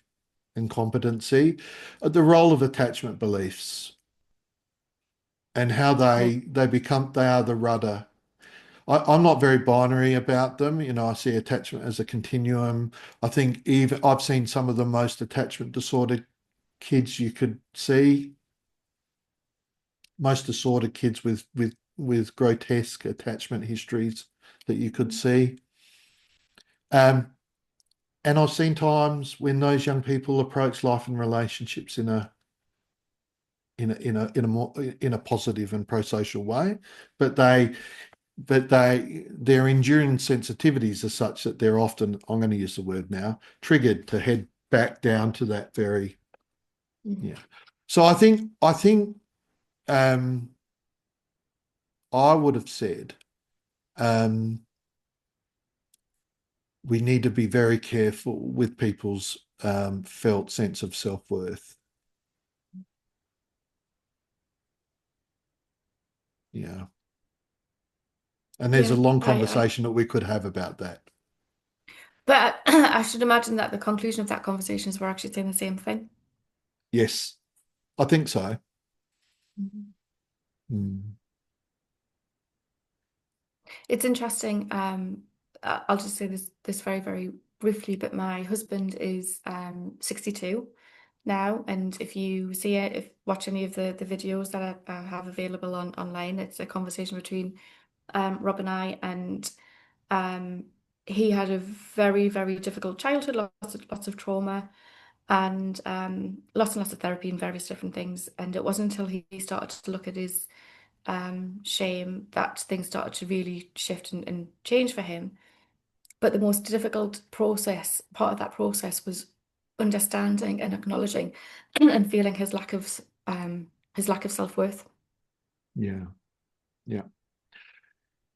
and competency, the role of attachment beliefs and how Yeah. they are the rudder. I'm not very binary about them. I see attachment as a continuum. I think even I've seen some of the most attachment disordered kids you could see, most disordered kids with grotesque attachment histories that you could see. Um, and I've seen times when those young people approach life and relationships in a positive and pro-social way, but their enduring sensitivities are such that they're often, I'm going to use the word now, triggered to head back down to that very, Mhm. yeah. So I think um, I would have said um, we need to be very careful with people's felt sense of self-worth. Yeah. And there's a Yeah, long I conversation that we could have about that. but I should imagine that the conclusion of that conversation is we're actually saying the same thing. Yes, I think so. Mhm. Mm. It's interesting. I'll just say this very, very briefly, but my husband is 62 now, and if you see it, if watch any of the videos that I have available online, it's a conversation between Rob and I, and um, he had a very, very difficult childhood, lots of trauma, and lots of therapy and various different things. And it wasn't until he started to look at his shame that things started to really shift and change for him. But the most difficult part of that process was understanding and acknowledging and feeling his lack of self-worth. Yeah, yeah.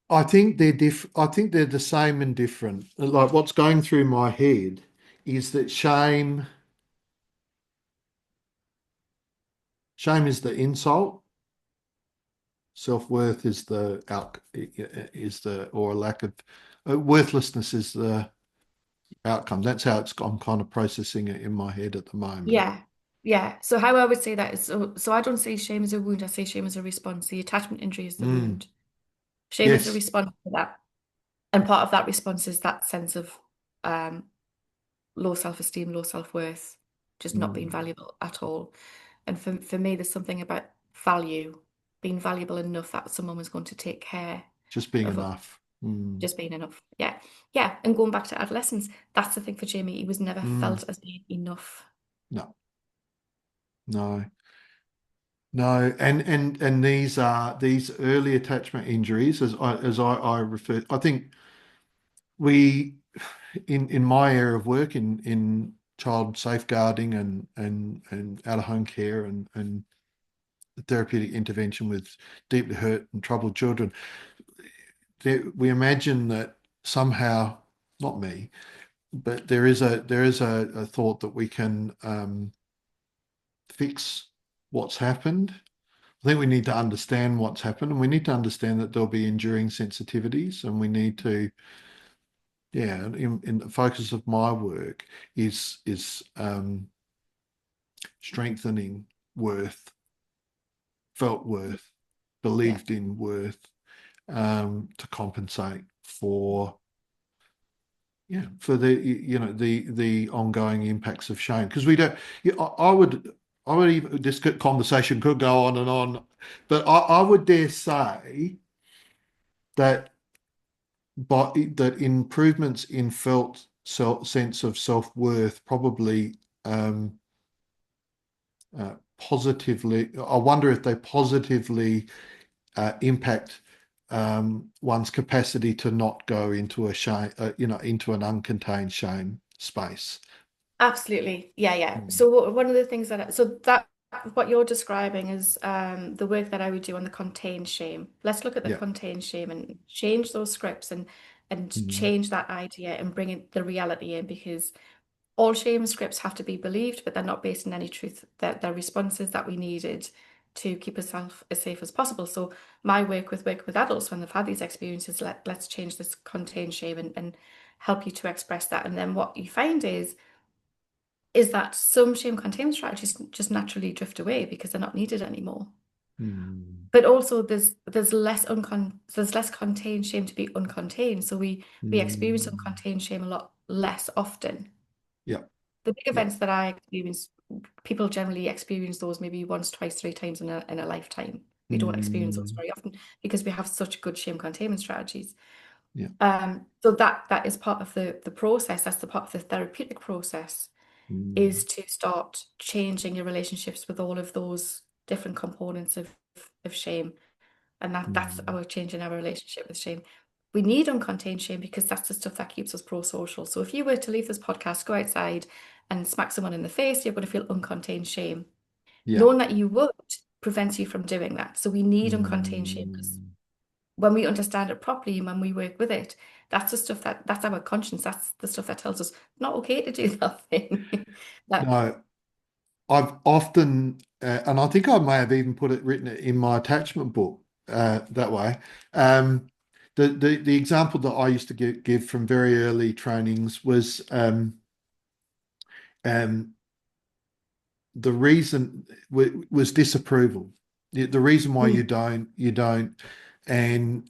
I think they're the same and different. Like what's going through my head is that shame is the insult, self-worth is the out is the or a lack of worthlessness is the outcome. That's how I'm kind of processing it in my head at the moment. Yeah. Yeah. So how I would say that is so I don't say shame as a wound, I say shame as a response. The attachment injury is the Mm, wound. Shame is a yes. response to that. And part of that response is that sense of um, low self-esteem, low self-worth, just not being Mm, valuable at all. And for me, there's something about value. being valuable enough that someone was going to take care Just being of us, enough. Mm. just being enough. Yeah. Yeah. And going back to adolescence, that's the thing for Jamie. He was never Mm. felt as being enough. No, no, no. And these are these early attachment injuries, I refer. I think we in my area of work in child safeguarding and out of home care and therapeutic intervention with deeply hurt and troubled children, we imagine that somehow, not me, but there is a thought that we can fix what's happened. I think we need to understand what's happened, and we need to understand that there'll be enduring sensitivities, and we need to, yeah, in the focus of my work is strengthening worth, felt worth, Yeah. believed in worth, to compensate for, yeah, for the ongoing impacts of shame. Because we don't, yeah, I would even, this conversation could go on and on, but I would dare say that that improvements in felt sense of self-worth probably positively, I wonder if they positively impact one's capacity to not go into a shame, into an uncontained shame space. Absolutely. Yeah, yeah. Mm. So one of the things that what you're describing is the work that I would do on the contained shame. Let's look at the Yeah. contained shame and change those scripts and Mm. change that idea and bring in the reality in, because all shame scripts have to be believed, but they're not based in any truth. They're responses that we needed to keep ourselves as safe as possible. So my work with adults when they've had these experiences, let's change this contained shame and help you to express that. And then what you find is that some shame containment strategies just naturally drift away because they're not needed anymore. Mm. But also there's less contained shame to be uncontained. So we experience Mm. uncontained shame a lot less often. Yeah. The big Yeah. events that I experience, people generally experience those maybe once, twice, three times in a lifetime. We don't experience those Mm. very often because we have such good shame containment strategies. Yeah. So that is part of the process. That's the part of the therapeutic process, Mm. is to start changing your relationships with all of those different components of shame. And that's Mm. our changing our relationship with shame. We need uncontained shame because that's the stuff that keeps us pro-social. So if you were to leave this podcast, go outside and smack someone in the face, you're going to feel uncontained shame. Yeah. Knowing that you would prevents you from doing that. So we need uncontained shame because Mm. when we understand it properly and when we work with it, that's the stuff that's our conscience. That's the stuff that tells us not okay to do that thing. That No, I've often, and I think I may have even put it written in my attachment book that way. Um, the example that I used to give from very early trainings was um, the reason was disapproval. The reason why Mm, you don't, and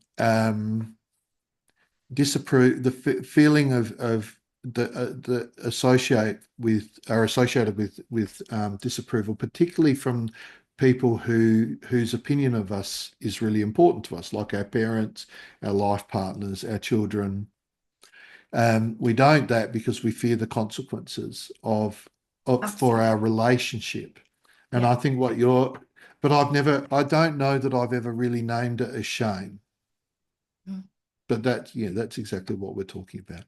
disapprove the feeling of the associated with disapproval, particularly from people whose opinion of us is really important to us, like our parents, our life partners, our children. We don't that because we fear the consequences of for our absolutely. relationship. And Yeah. I think but I don't know that I've ever really named it as shame. Mm. But that's exactly what we're talking about.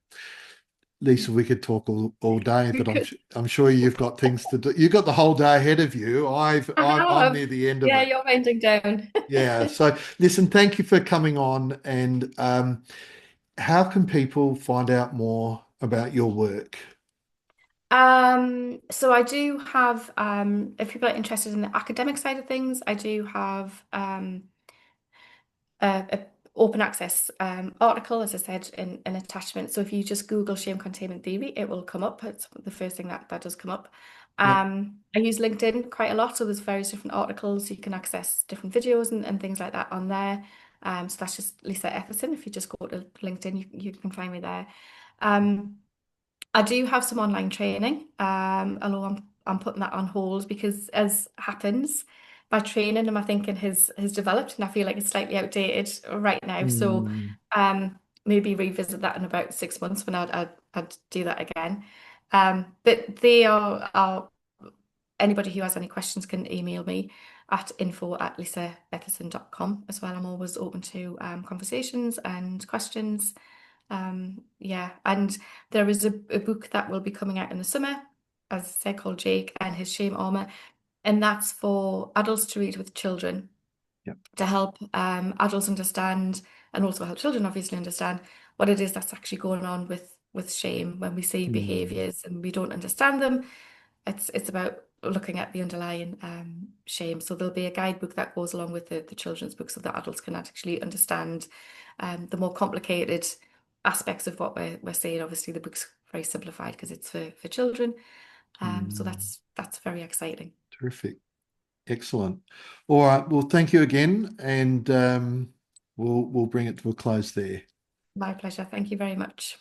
Lisa, we could talk all day, We but could. I'm sure you've got things to do. You've got the whole day ahead of you. I I'm have. near the end of Yeah, it. you're winding down. Yeah. So listen, thank you for coming on. And how can people find out more about your work? So I do have, if people are interested in the academic side of things, I do have a open access article, as I said, in an attachment. So if you just Google shame containment theory, it will come up. It's the first thing that does come up. Yep. I use LinkedIn quite a lot, so there's various different articles. You can access different videos and things like that on there. So that's just Lisa Etherson. If you just go to LinkedIn, you can find me there. Um, I do have some online training, although I'm putting that on hold because, as happens, my training and my thinking has developed, and I feel like it's slightly outdated right now. So Mm, maybe revisit that in about 6 months when I'd do that again. But they are anybody who has any questions can email me at info@lisaetherson.com as well. I'm always open to conversations and questions. Yeah, and there is a book that will be coming out in the summer, as I say, called Jake and His Shame Armor, and that's for adults to read with children yep. to help adults understand and also help children obviously understand what it is that's actually going on with shame when we see Mm, behaviors and we don't understand them. It's about looking at the underlying shame. So there'll be a guidebook that goes along with the children's book so that adults can actually understand the more complicated aspects of what we're saying. Obviously, the book's very simplified because it's for children. So mm, that's very exciting. terrific. Excellent. All right. Well, thank you again, and we'll bring it to a close there. My pleasure. Thank you very much.